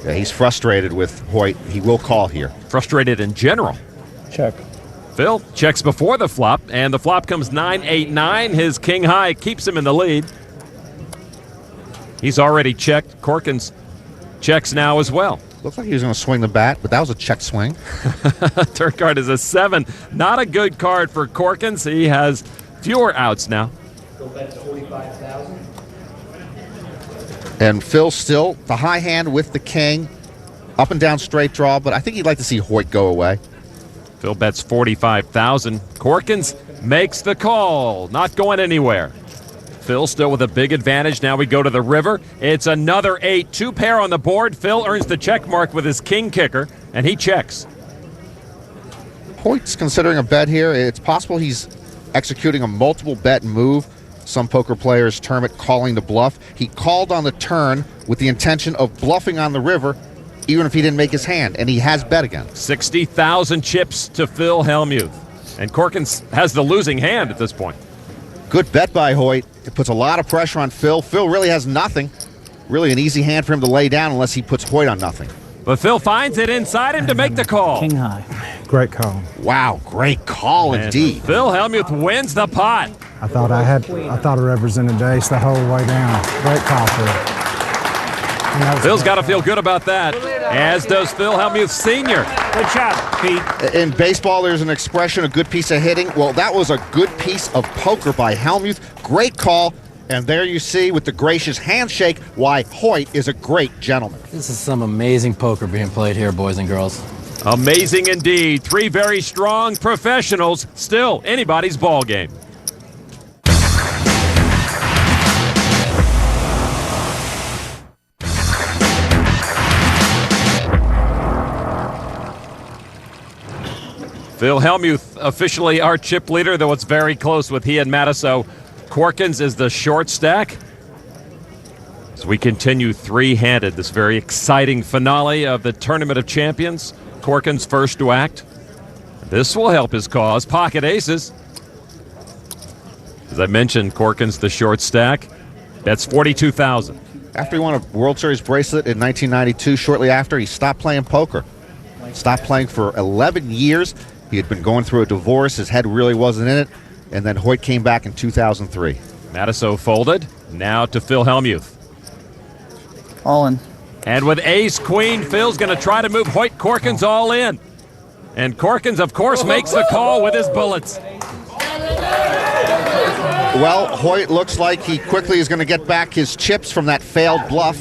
Yeah, he's frustrated with Hoyt. He will call here. Frustrated in general. Check. Phil checks before the flop, and the flop comes 9-8-9. His king high keeps him in the lead. He's already checked. Corkins checks now as well. Looks like he was going to swing the bat, but that was a check swing. Turn card is a 7. Not a good card for Corkins. He has fewer outs now. And Phil still the high hand with the king. Up and down straight draw, but I think he'd like to see Hoyt go away. Phil bets 45,000. Corkins makes the call. Not going anywhere. Phil still with a big advantage. Now we go to the river. It's another 8. 2 pair on the board. Phil earns the check mark with his king kicker, and he checks. Hoyt's considering a bet here. It's possible he's executing a multiple bet move. Some poker players term it calling the bluff. He called on the turn with the intention of bluffing on the river, even if he didn't make his hand, and he has bet again. 60,000 chips to Phil Helmuth. And Corkins has the losing hand at this point. Good bet by Hoyt. It puts a lot of pressure on Phil. Phil really has nothing. Really an easy hand for him to lay down unless he puts Hoyt on nothing. But Phil finds it inside him to make the call. King high. Great call. Wow, great call indeed. Phil Helmuth wins the pot. I thought I represented the ace the whole way down. Great call, Phil. Phil's got to feel good about that, as does Phil Helmuth Sr. Good shot, Pete. In baseball, there's an expression, a good piece of hitting. Well, that was a good piece of poker by Helmuth. Great call. And there you see, with the gracious handshake, why Hoyt is a great gentleman. This is some amazing poker being played here, boys and girls. Amazing indeed. 3 very strong professionals. Still anybody's ball game. Phil Helmuth, officially our chip leader, though it's very close with he and Matusow. Corkins is the short stack. As we continue three-handed, this very exciting finale of the Tournament of Champions. Corkins first to act. This will help his cause. Pocket aces. As I mentioned, Corkins the short stack. That's 42,000. After he won a World Series bracelet in 1992, shortly after, he stopped playing poker. Stopped playing for 11 years. He had been going through a divorce. His head really wasn't in it. And then Hoyt came back in 2003. Matusow folded. Now to Phil Helmuth. All in. And with ace-queen, Phil's going to try to move Hoyt Corkins all in. And Corkins, of course, makes the call with his bullets. Well, Hoyt looks like he quickly is going to get back his chips from that failed bluff.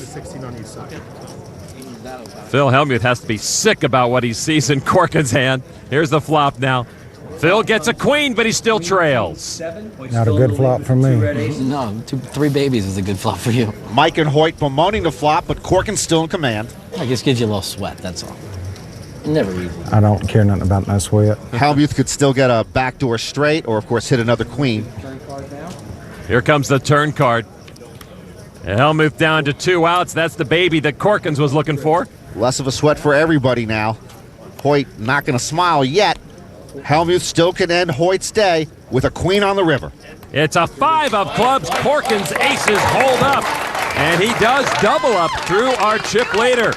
Phil Helmuth has to be sick about what he sees in Corkins' hand. Here's the flop now. Phil gets a queen, but he still trails. Not a good flop for me. No, 3 babies is a good flop for you. Mike and Hoyt bemoaning the flop, but Corkins still in command. I guess gives you a little sweat, that's all. Never easy. I don't care nothing about no sweat. Helmuth could still get a backdoor straight or, of course, hit another queen. Here comes the turn card. Helmuth down to 2 outs. That's the baby that Corkins was looking for. Less of a sweat for everybody now. Hoyt not going to smile yet. Helmuth still can end Hoyt's day with a queen on the river. It's a 5 of clubs. Corkins' aces hold up. And he does double up through our chip leader.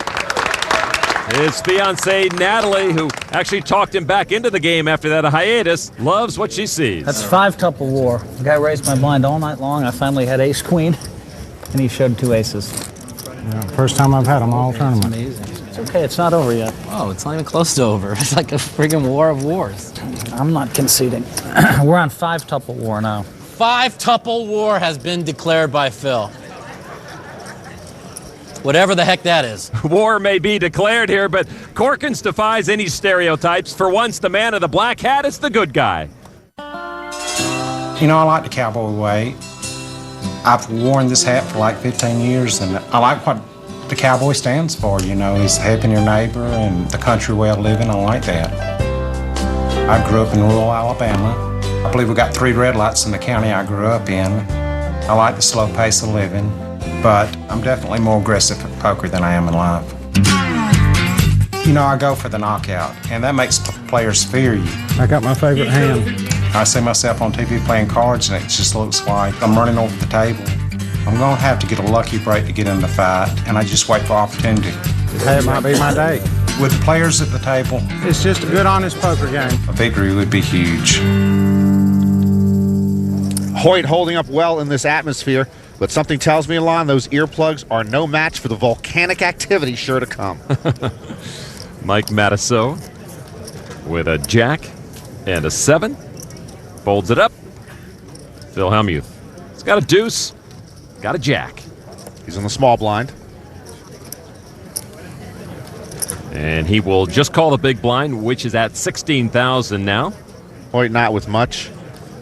His fiancée, Natalie, who actually talked him back into the game after that hiatus, loves what she sees. That's 5-tuple war. The guy raised my blind all night long. I finally had ace-queen, and he showed 2 aces. Yeah, first time I've had them all tournament. Amazing. It's okay. It's not over yet. Oh, it's not even close to over. It's like a friggin' war of wars. I'm not conceding. We're on 5-tuple war now. 5-tuple war has been declared by Phil. Whatever the heck that is. War may be declared here, but Corkins defies any stereotypes. For once, the man of the black hat is the good guy. You know, I like the cowboy way. I've worn this hat for like 15 years, and I like what the cowboy stands for. You know, he's helping your neighbor and the country way of living. I like that. I grew up in rural Alabama. I believe we got 3 red lights in the county I grew up in. I like the slow pace of living, but I'm definitely more aggressive at poker than I am in life. You know, I go for the knockout, and that makes players fear you. I got my favorite hand. I see myself on TV playing cards, and it just looks like I'm running over the table. I'm going to have to get a lucky break to get in the fight, and I just wait for opportunity. Hey, it might be my day. With the players at the table, It's just a good, honest poker game. a victory would be huge. Hoyt holding up well in this atmosphere, but something tells me, Alon, those earplugs are no match for the volcanic activity sure to come. Mike Matusow with a jack and a 7. Folds it up. Phil Helmuth. He's got a deuce. Got a jack. He's in the small blind. And he will just call the big blind, which is at 16,000 now. Hoyt not with much.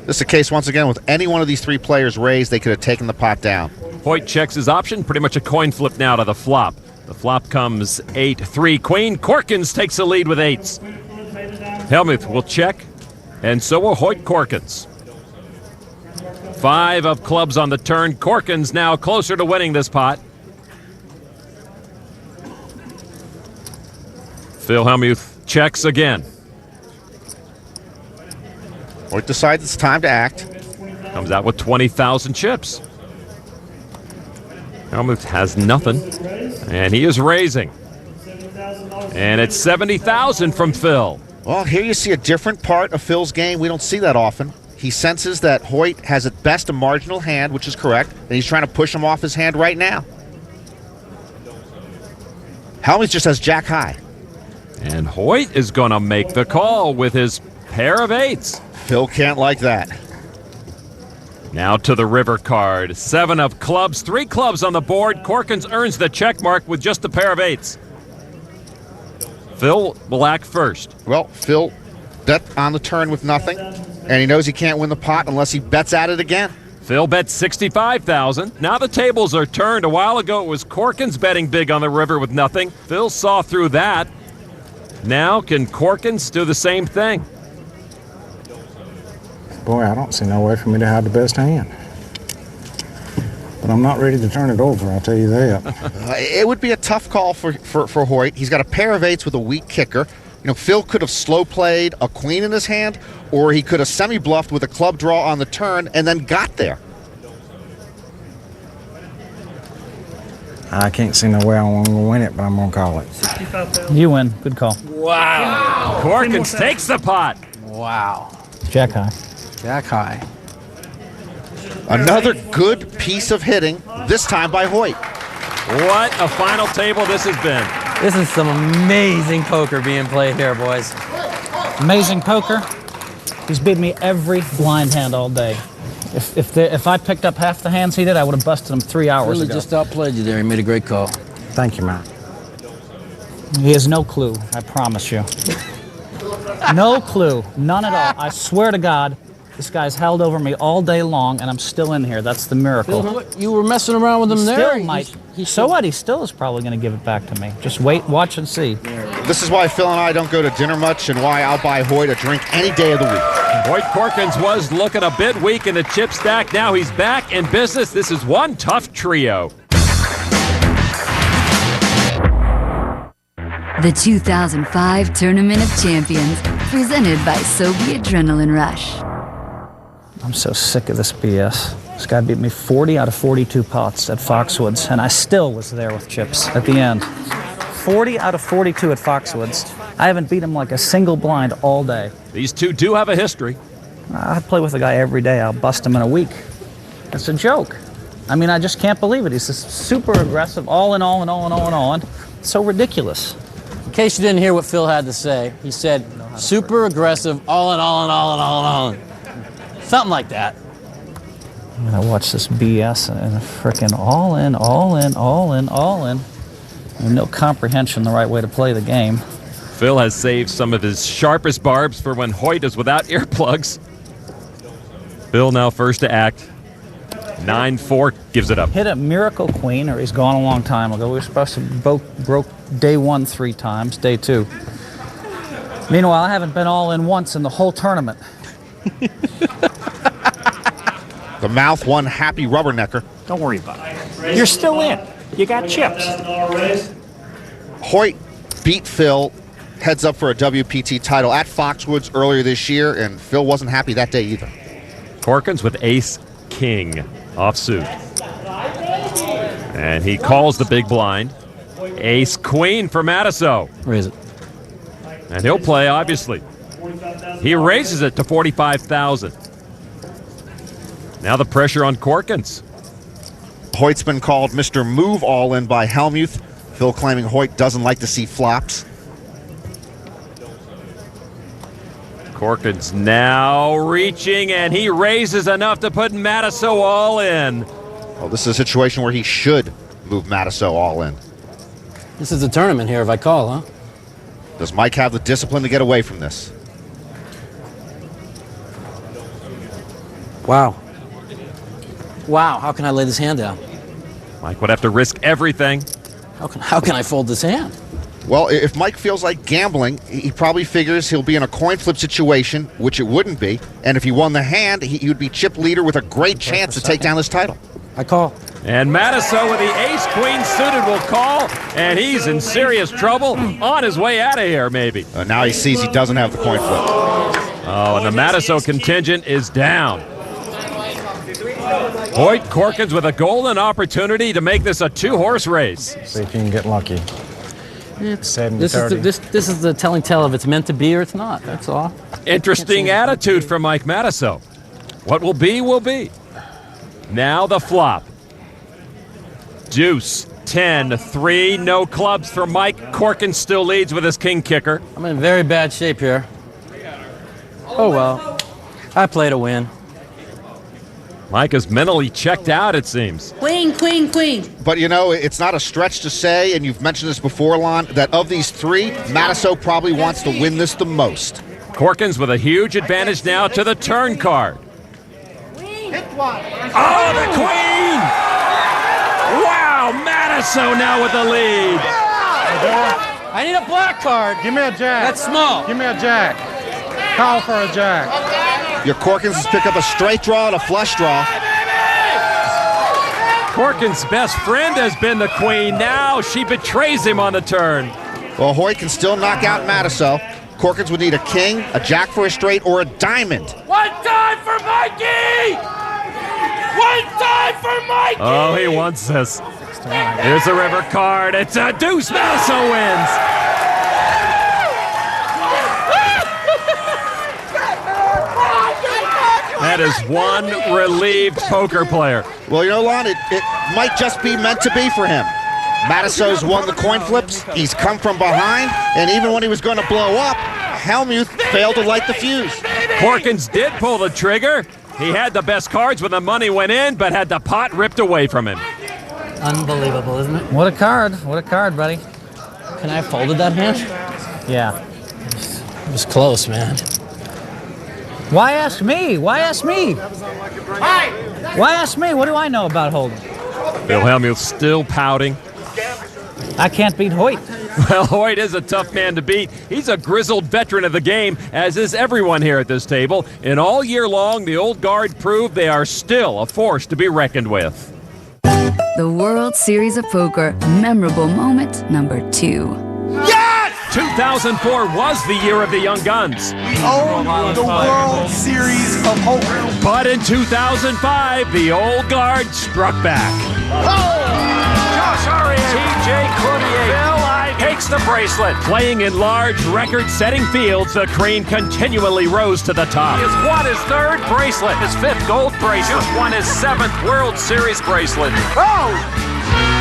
This is a case, once again, with any one of these three players raised, they could have taken the pot down. Hoyt checks his option. Pretty much a coin flip now to the flop. The flop comes 8-3 queen. Corkins takes the lead with eights. Helmuth will check, and so will Hoyt Corkins. 5 of clubs on the turn. Corkins now closer to winning this pot. Phil Helmuth checks again. Hoyt decides it's time to act. Comes out with 20,000 chips. Helmuth has nothing, and he is raising. And it's 70,000 from Phil. Well, here you see a different part of Phil's game. We don't see that often. He senses that Hoyt has at best a marginal hand, which is correct, and he's trying to push him off his hand right now. Helmuth just has jack high. And Hoyt is going to make the call with his pair of eights. Phil can't like that. Now to the river card. 7 of clubs, 3 clubs on the board. Corkins earns the check mark with just a pair of eights. Phil will act first. Well, Phil bet on the turn with nothing, and he knows he can't win the pot unless he bets at it again. Phil bets 65,000. Now the tables are turned. A while ago it was Corkins betting big on the river with nothing. Phil saw through that. Now can Corkins do the same thing? Boy, I don't see no way for me to have the best hand. But I'm not ready to turn it over, I'll tell you that. It would be a tough call for Hoyt. He's got a pair of eights with a weak kicker. You know, Phil could have slow played a queen in his hand, or he could have semi-bluffed with a club draw on the turn and then got there. I can't see no way I'm going to win it, but I'm going to call it. You win. Good call. Wow. Corkins takes the pot. Wow. Jack high. Jack high. Another good piece of hitting, this time by Hoyt. What a final table this has been. This is some amazing poker being played here, boys. Amazing poker. He's beat me every blind hand all day. If I picked up half the hands he did, I would have busted him 3 hours Really ago. just outplayed you there. He made a great call. Thank you, Matt. He has no clue, I promise you. No clue, none at all. I swear to God, this guy's held over me all day long, and I'm still in here. That's the miracle. Phil, you were messing around with him He there. still might. So what? He still is probably going to give it back to me. Just wait, watch, and see. This is why Phil and I don't go to dinner much, and why I'll buy Hoyt a drink any day of the week. Hoyt Corkins was looking a bit weak in the chip stack. Now he's back in business. This is one tough trio. The 2005 Tournament of Champions, presented by Soviet Adrenaline Rush. I'm so sick of this BS. This guy beat me 40 out of 42 pots at Foxwoods, and I still was there with chips at the end. 40 out of 42 at Foxwoods. I haven't beat him like a single blind all day. These two do have a history. I play with a guy every day. I'll bust him in a week. It's a joke. I mean, I just can't believe it. He's just super aggressive, all in, all in, all in, all in, all in. It's so ridiculous. In case you didn't hear what Phil had to say, he said super aggressive, all in, all in, all in, all in, all in. Something like that. I'm gonna watch this BS and frickin' all in, all in, all in, all in. And no comprehension the right way to play the game. Phil has saved some of his sharpest barbs for when Hoyt is without earplugs. Phil now first to act. 9-4 gives it up. Hit a miracle queen, or he's gone a long time ago. We were supposed to broke day 1 3 times, day 2. Meanwhile, I haven't been all in once in the whole tournament. The mouth one happy rubbernecker. Don't worry about it. You're still in. You got chips. Hoyt beat Phil heads up for a WPT title at Foxwoods earlier this year, and Phil wasn't happy that day either. Corkins with ace-king offsuit. And he calls the big blind. Ace-queen for Matusow. Raise it. And he'll play, obviously. He raises it to 45,000. Now the pressure on Corkins. Hoyt's been called Mr. Move All-In by Helmuth. Phil claiming Hoyt doesn't like to see flops. Corkins now reaching, and he raises enough to put Matusow all in. Well, this is a situation where he should move Matusow all in. This is a tournament here if I call, huh? Does Mike have the discipline to get away from this? Wow. Wow, how can I lay this hand down? Mike would have to risk everything. How can I fold this hand? Well, if Mike feels like gambling, he probably figures he'll be in a coin flip situation, which it wouldn't be. And if he won the hand, he would be chip leader with a great chance to take down this title. I call. And Matusow with the ace-queen suited will call, and he's in serious trouble on his way out of here, maybe. Now he sees he doesn't have the coin flip. Oh, and the Matusow contingent is down. Hoyt, Corkins with a golden opportunity to make this a two-horse race. See if you can get lucky. This is the telling tale if it's meant to be or it's not. That's all. Interesting attitude from Mike Matusow. What will be, will be. Now the flop. Deuce, 10, 3, no clubs for Mike. Corkins still leads with his king kicker. I'm in very bad shape here. Oh well, I play to win. Mike is mentally checked out, it seems. Queen, queen, queen. But you know, it's not a stretch to say, and you've mentioned this before, Lon, that of these three, Matusow probably wants to win this the most. Corkins with a huge advantage now to the turn card. Oh, the queen! Wow, Matusow now with the lead. I need a black card. Give me a jack. That's small. Give me a jack. Call for a jack. Your Corkins has picked up a straight draw and a flush draw. Corkins' best friend has been the queen. Now she betrays him on the turn. Well, Hoyt can still knock out Matusow. Corkins would need a king, a jack for a straight, or a diamond. One time for Mikey! One time for Mikey! Oh, he wants this. Here's the river card. It's a deuce. Matusow wins. That is one relieved poker player. Well, you know, Lon, it might just be meant to be for him. Matusow's won the coin flips. He's come from behind, and even when he was going to blow up, Helmuth failed to light the fuse. Corkins did pull the trigger. He had the best cards when the money went in, but had the pot ripped away from him. Unbelievable, isn't it? What a card. What a card, buddy. Can I have folded that hand? Yeah. It was close, man. Why ask me? Why ask me? Why ask me? What do I know about holding? Phil Helmuth still pouting. I can't beat Hoyt. Well, Hoyt is a tough man to beat. He's a grizzled veteran of the game, as is everyone here at this table. And all year long, the old guard proved they are still a force to be reckoned with. The World Series of Poker memorable moment number 2. 2004 was the year of the young guns. Oh, the World Series of Poker. But in 2005, the old guard struck back. Josh Arias. TJ Cloutier. Phil takes the bracelet. Playing in large, record-setting fields, the cream continually rose to the top. He has won his 3rd bracelet, his 5th gold bracelet, just won his 7th World Series bracelet.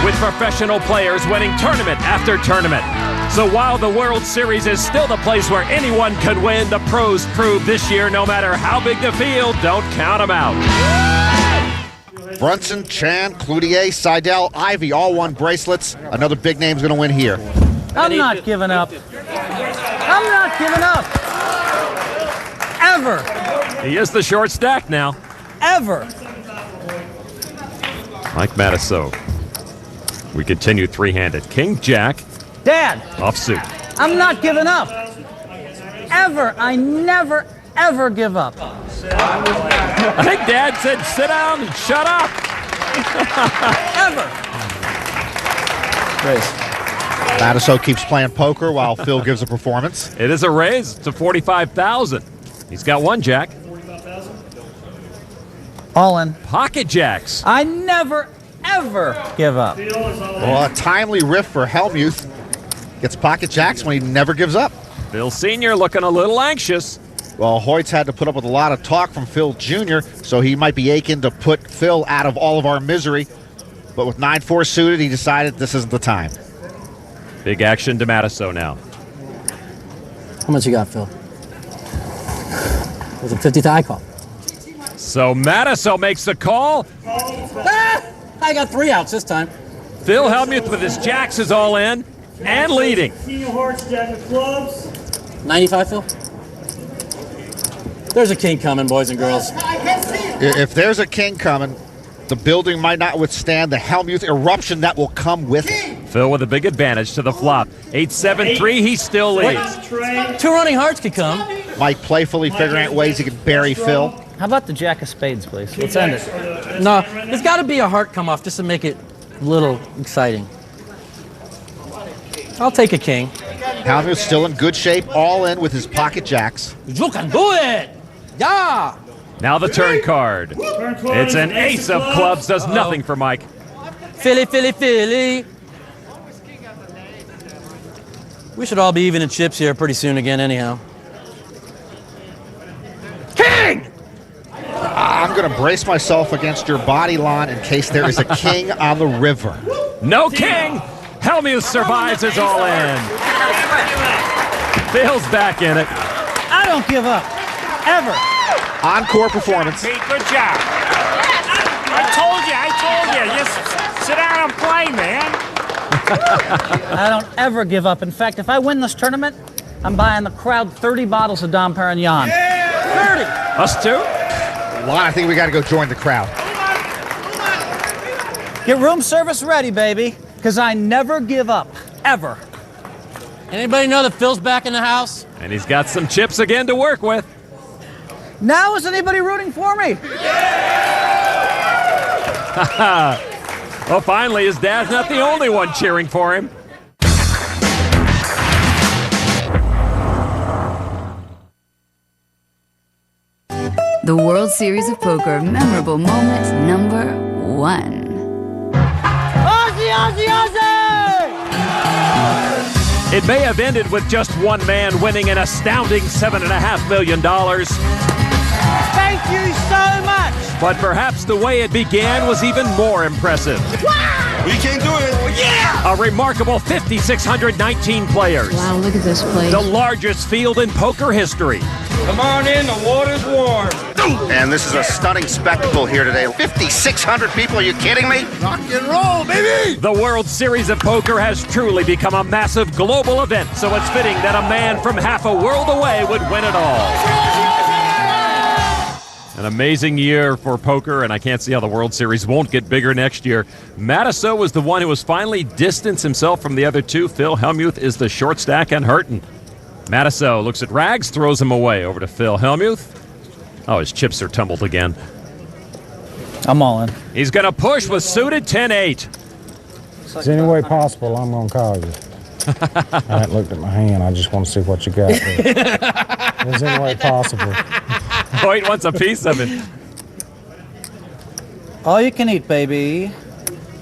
With professional players winning tournament after tournament. So while the World Series is still the place where anyone can win, the pros prove this year, no matter how big the field, don't count them out. Brunson, Chan, Cloutier, Seidel, Ivy all won bracelets. Another big name's going to win here. I'm not giving up. I'm not giving up. Ever. He is the short stack now. Ever. Mike Matusow. We continue three-handed. King, Jack. Dad. Offsuit. I'm not giving up. Ever. I never, ever give up. I think Dad said sit down and shut up. Ever. Raise. Matusow keeps playing poker while Phil gives a performance. It is a raise to $45,000. He's got one jack. All in. Pocket jacks. I never, ever give up. Well, a timely riff for Helmuth. Gets pocket jacks when he never gives up. Phil Sr. looking a little anxious. Well, Hoyt's had to put up with a lot of talk from Phil Jr., so he might be aching to put Phil out of all of our misery. But with 9-4 suited, he decided this isn't the time. Big action to Matusow now. How much you got, Phil? Was it 50 to I call? So Matusow makes the call. I got 3 outs this time. Phil Helmuth with his jacks is all in and leading. King of hearts, jack of clubs. 95, Phil? There's a king coming, boys and girls. If there's a king coming, the building might not withstand the Helmuth eruption that will come with it. Phil with a big advantage to the flop. 8-7-3, he still leads. 2 running hearts could come. Mike playfully figuring out ways he can bury Phil. How about the jack of spades, please? Let's end it. No, there's got to be a heart come off just to make it a little exciting. I'll take a king. Helmuth still in good shape, all in with his pocket jacks. You can do it! Yeah! Now the turn card. It's an ace of clubs, does nothing for Mike. Philly, Philly, Philly. We should all be even in chips here pretty soon again anyhow. King! I'm going to brace myself against your body line in case there is a king on the river. No king! Helmuth survives his all-in. Phil's back in it. I don't give up. Ever. Encore performance. Pete, good job. I told you. Just sit down and play, man. I don't ever give up. In fact, if I win this tournament, I'm buying the crowd 30 bottles of Dom Perignon. 30! Us too? Lon, I think we got to go join the crowd. Get room service ready, baby, because I never give up. Ever. Anybody know that Phil's back in the house? And he's got some chips again to work with. Now is anybody rooting for me? Well, finally, his dad's not the only one cheering for him. The World Series of Poker memorable moment number 1. Ozzy, Ozzy, Ozzy! It may have ended with just one man winning an astounding $7.5 million. Thank you so much! But perhaps the way it began was even more impressive. Wow! We can do it! A remarkable 5,619 players. Wow, look at this place. The largest field in poker history. Come on in, the water's warm. And this is a stunning spectacle here today. 5,600 people, are you kidding me? Rock and roll, baby! The World Series of Poker has truly become a massive global event, so it's fitting that a man from half a world away would win it all. An amazing year for poker, and I can't see how the World Series won't get bigger next year. Matusow was the one who was finally distanced himself from the other two. Phil Helmuth is the short stack and hurting. Matusow looks at Rags, throws him away. Over to Phil Helmuth. Oh, his chips are tumbled again. I'm all in. He's going to push with suited 10-8. Is there any way possible I'm going to call you? I haven't looked at my hand. I just want to see what you got there. Is there any way possible? Hoyt wants a piece of it. All you can eat, baby.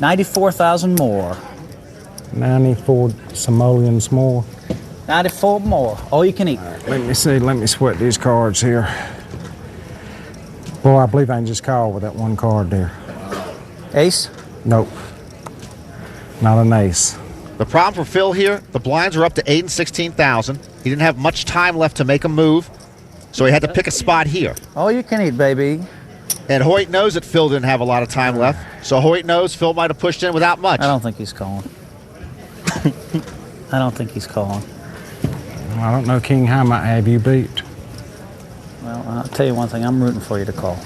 94,000 more. 94 simoleons more. 94 more. All you can eat. Right, let me see. Let me sweat these cards here. Boy, I believe I can just call with that one card there. Ace? Nope. Not an ace. The problem for Phil here, the blinds are up to 8 and 16,000. He didn't have much time left to make a move, so he had to pick a spot here. All you can eat, baby. And Hoyt knows that Phil didn't have a lot of time left, so Hoyt knows Phil might have pushed in without much. I don't think he's calling. I don't think he's calling. I don't know, King, how might have you beat? Well, I'll tell you one thing. I'm rooting for you to call.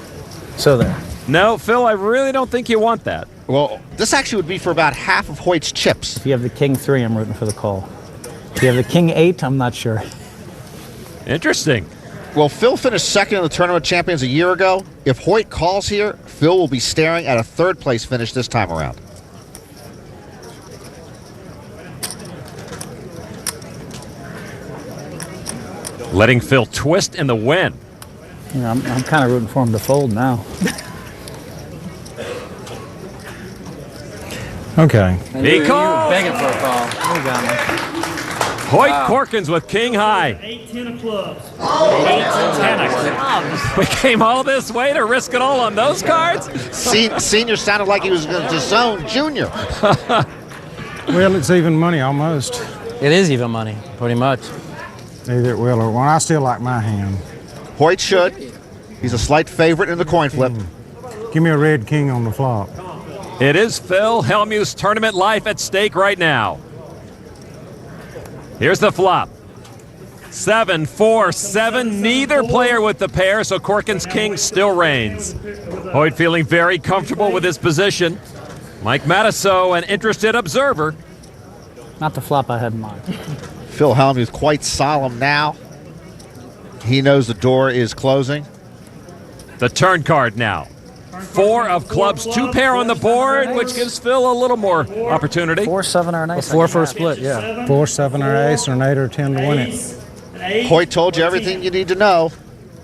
So there. No, Phil, I really don't think you want that. Well, this actually would be for about half of Hoyt's chips. If you have the king 3, I'm rooting for the call. If you have the king 8, I'm not sure. Interesting. Well, Phil finished second in the Tournament Champions a year ago. If Hoyt calls here, Phil will be staring at a third-place finish this time around. Letting Phil twist in the win. You know, I'm kind of rooting for him to fold now. Okay. He calls. Begging for a call. You got me. Hoyt Corkins with king high. 8-10 of clubs. 8-10 of clubs. We came all this way to risk it all on those cards? Senior sounded like he was going to zone Junior. Well, it's even money almost. It is even money, pretty much. Either it will or won't. I still like my hand. Hoyt should. He's a slight favorite in the coin flip. Give me a red king on the flop. It is Phil Helmuth's tournament life at stake right now. Here's the flop. 7-4-7. Neither player with the pair, so Corkins' king still reigns. Hoyt feeling very comfortable with his position. Mike Matusow, an interested observer. Not the flop I had in mind. Phil Helmuth quite solemn now. He knows the door is closing. The turn card now. 4 of clubs, 2 pair on the board, which gives Phil a little more opportunity. 4, 7, or an ace. 4 for a split, yeah. 4, 7, or ace, or an 8 or 10 to win it. Hoyt told you everything you need to know.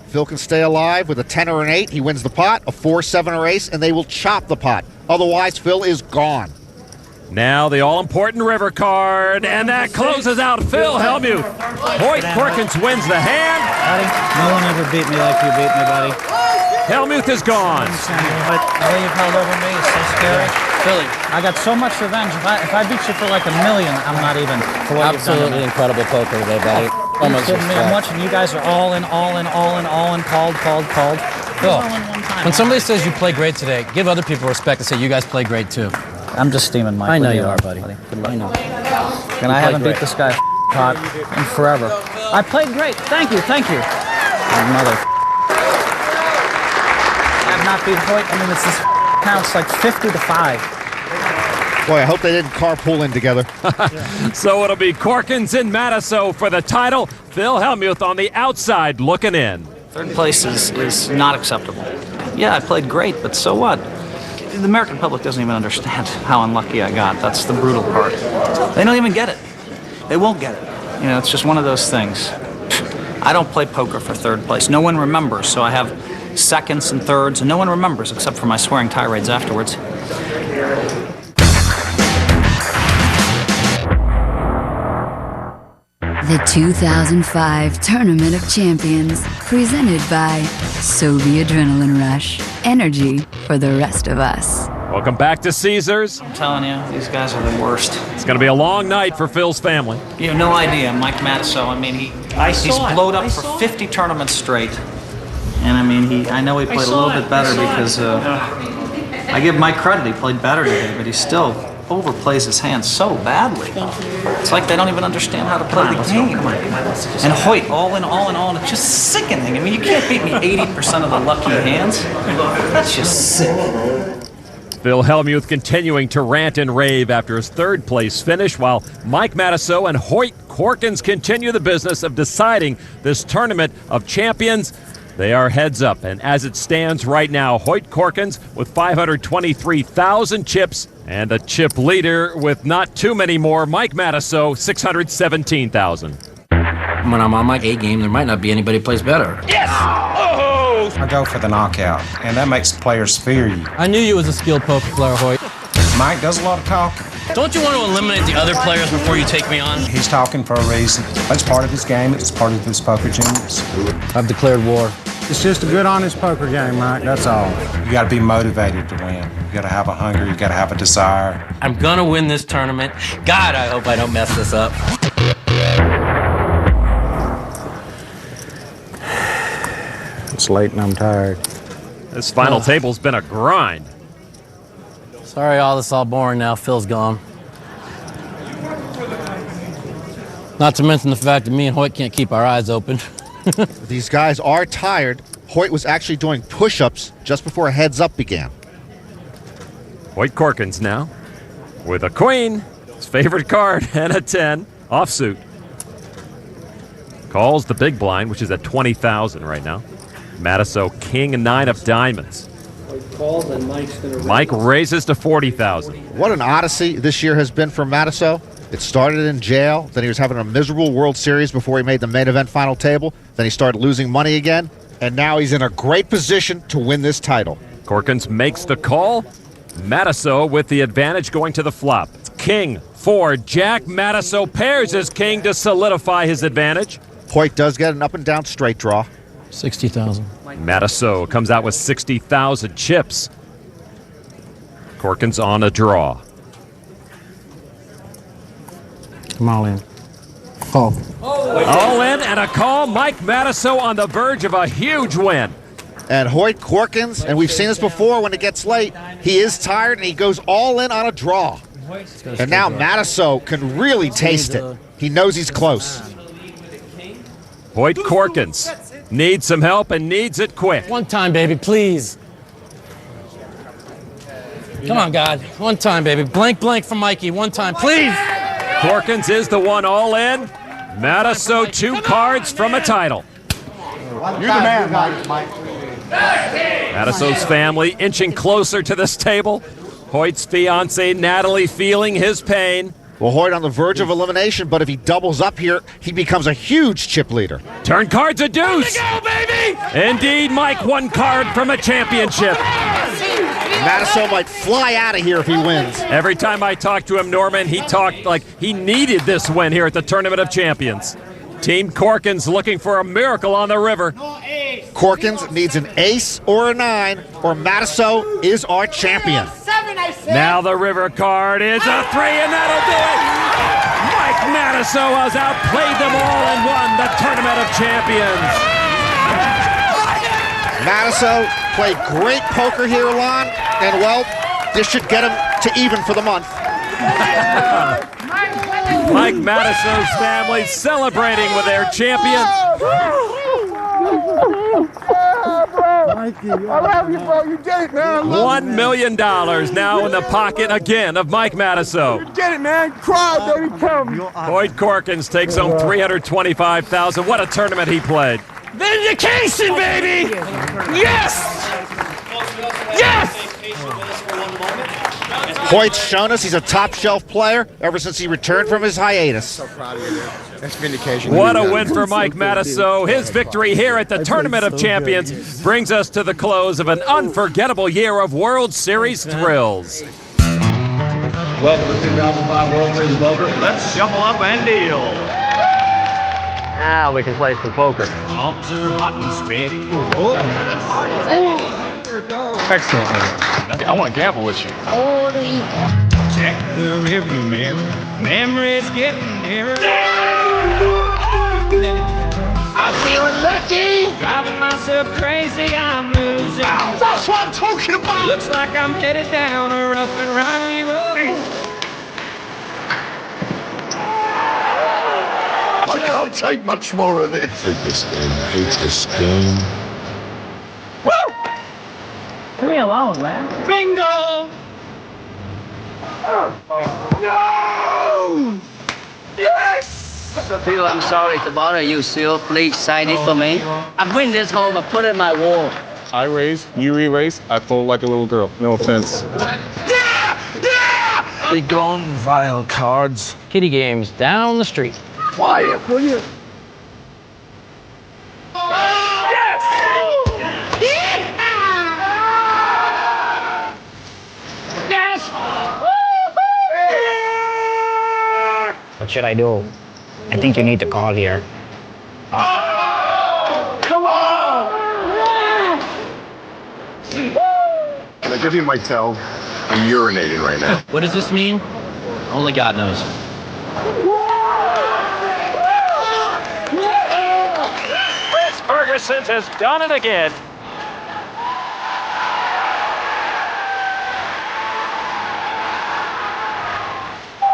Phil can stay alive with a 10 or an 8. He wins the pot, a 4, 7, or ace, and they will chop the pot. Otherwise, Phil is gone. Now the all-important river card, and that closes out Phil Helmuth. Hoyt Corkins wins the hand. Buddy, no one ever beat me like you beat me, buddy. Helmuth is gone. But the way you've held over me is so scary. Philly, I got so much revenge. If I beat you for like $1 million, I'm not even for what you've done. Absolutely incredible poker today, buddy. Almost kidding me? I'm watching you guys are all in, called. Phil, when somebody says you play great today, give other people respect and say you guys play great too. I'm just steaming, Mike. I know you are, buddy. Good luck. I know. And I haven't beat this guy pot in forever. I played great. Thank you. Mother. I have not beat Hoyt. I mean, it's this counts like 50-5. Boy, I hope they didn't carpool in together. So it'll be Corkins and Matusow for the title. Phil Helmuth on the outside looking in. Third place is not acceptable. Yeah, I played great, but so what? The American public doesn't even understand how unlucky I got. That's the brutal part. They don't even get it. They won't get it. You know, it's just one of those things. I don't play poker for third place. No one remembers, so I have seconds and thirds, and no one remembers except for my swearing tirades afterwards. The 2005 Tournament of Champions, presented by Sobe Adrenaline Rush. Energy for the rest of us. Welcome back to Caesars. I'm telling you, these guys are the worst. It's going to be a long night for Phil's family. You have no idea, Mike Matusow. I mean, he's blowed up for 50 tournaments straight. And I mean, I know he played a little bit better because I give Mike credit. He played better today, but he still overplays his hands so badly. It's like they don't even understand how to play the game. And Hoyt, all in, it's just sickening. I mean, you can't beat me 80% of the lucky hands. That's just sick. Phil Helmuth continuing to rant and rave after his third place finish, while Mike Matusow and Hoyt Corkins continue the business of deciding this Tournament of Champions. They are heads up, and as it stands right now, Hoyt Corkins with 523,000 chips, and the chip leader with not too many more, Mike Matusow, 617,000. When I'm on my A game, there might not be anybody who plays better. Yes! Oh! I go for the knockout, and that makes players fear you. I knew you was a skilled poker player, Hoyt. Mike does a lot of talking. Don't you want to eliminate the other players before you take me on? He's talking for a reason. That's part of his game. It's part of his poker genius. I've declared war. It's just a good, honest poker game, Mike. That's all. You got to be motivated to win. You got to have a hunger. You got to have a desire. I'm gonna win this tournament. God, I hope I don't mess this up. It's late and I'm tired. This final table's been a grind. Sorry, this is all boring now. Phil's gone. Not to mention the fact that me and Hoyt can't keep our eyes open. These guys are tired. Hoyt was actually doing push-ups just before a heads-up began. Hoyt Corkins now with a queen, his favorite card, and a 10 offsuit. Calls the big blind, which is at 20,000 right now. Matusow, king and 9 of diamonds. Mike raises to 40,000. What an odyssey this year has been for Matusow. It started in jail, then he was having a miserable World Series before he made the main event final table, then he started losing money again, and now he's in a great position to win this title. Corkins makes the call. Matusow with the advantage going to the flop. It's king, 4, jack. Matusow pairs his king to solidify his advantage. Hoyt does get an up and down straight draw. 60,000. Matusow comes out with 60,000 chips. Corkins on a draw. Come all in. Call. All in and a call. Mike Matusow on the verge of a huge win. And Hoyt Corkins, and we've seen this before when it gets late, he is tired and he goes all in on a draw. And now Matusow can really taste it. He knows he's close. Hoyt Corkins needs some help and needs it quick. One time, baby, please. Come on, God. One time, baby. Blank, blank for Mikey. One time, please. Corkins is the one all in. Matusow 2 cards from a title. You're the man, Mike. Matusow's family inching closer to this table. Hoyt's fiancée, Natalie, feeling his pain. Well, Hoyt on the verge of elimination, but if he doubles up here, he becomes a huge chip leader. Turn cards a deuce. Go, baby! Indeed, Mike, 1 card from a championship. Matusow might fly out of here if he wins. Every time I talked to him, Norman, he talked like he needed this win here at the Tournament of Champions. Team Corkins looking for a miracle on the river. Corkins needs an ace or a 9, or Matusow is our champion. Now the river card is a 3, and that'll do it. Mike Matusow has outplayed them all and won the Tournament of Champions. Matusow played great poker here, Lon, and well, this should get him to even for the month. Mike Matusow's family celebrating with their champion. Mikey, I love you, bro. You get it, man. $1 million now in the pocket again of Mike Matusow. You get it, man. Cry, baby. Come. Hoyt Corkins takes home $325,000. What a tournament he played. Vindication, baby! Yes! Yes! Hoyt's shown us he's a top-shelf player ever since he returned from his hiatus. So proud of you. That's vindication. What a win for Mike Matusow. His victory here at the Tournament of Champions brings us to the close of an unforgettable year of World Series thrills. Welcome to 2005 World Series Poker. Let's shuffle up and deal. Now we can play some poker. Officer hot and steady. Excellent. I want to gamble with you. Check the rearview mirror. Memories getting nearer. I'm feeling lucky. Driving myself crazy, I'm losing. That's what I'm talking about. Looks like I'm headed down a rough and rowdy road. I can't take much more of this. Hate this game. I hate this game. Leave me alone, man. Bingo! No! Yes! Phil, I'm sorry to bother you, Phil. Please sign it for me. I bring this home and put it in my wall. I raise, you re-raise, I fold like a little girl. No offense. Big gone vile cards. Kitty games down the street. Quiet, will you? What should I do? I think you need to call here. Come on! Can I give you my towel? I'm urinating right now. What does this mean? Only God knows. Chris Ferguson has done it again.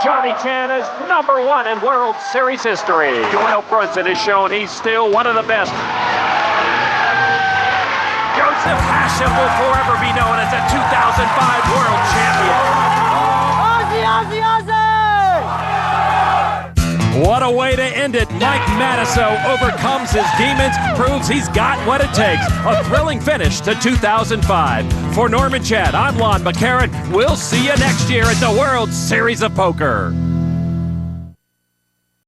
Johnny Chan is #1 in World Series history. Doyle Brunson has shown he's still one of the best. Joseph Hashem will forever be known as a 2005 World Champion. What a way to end it. Mike Matusow overcomes his demons, proves he's got what it takes. A thrilling finish to 2005. For Norman Chad, I'm Lon McCarran. We'll see you next year at the World Series of Poker.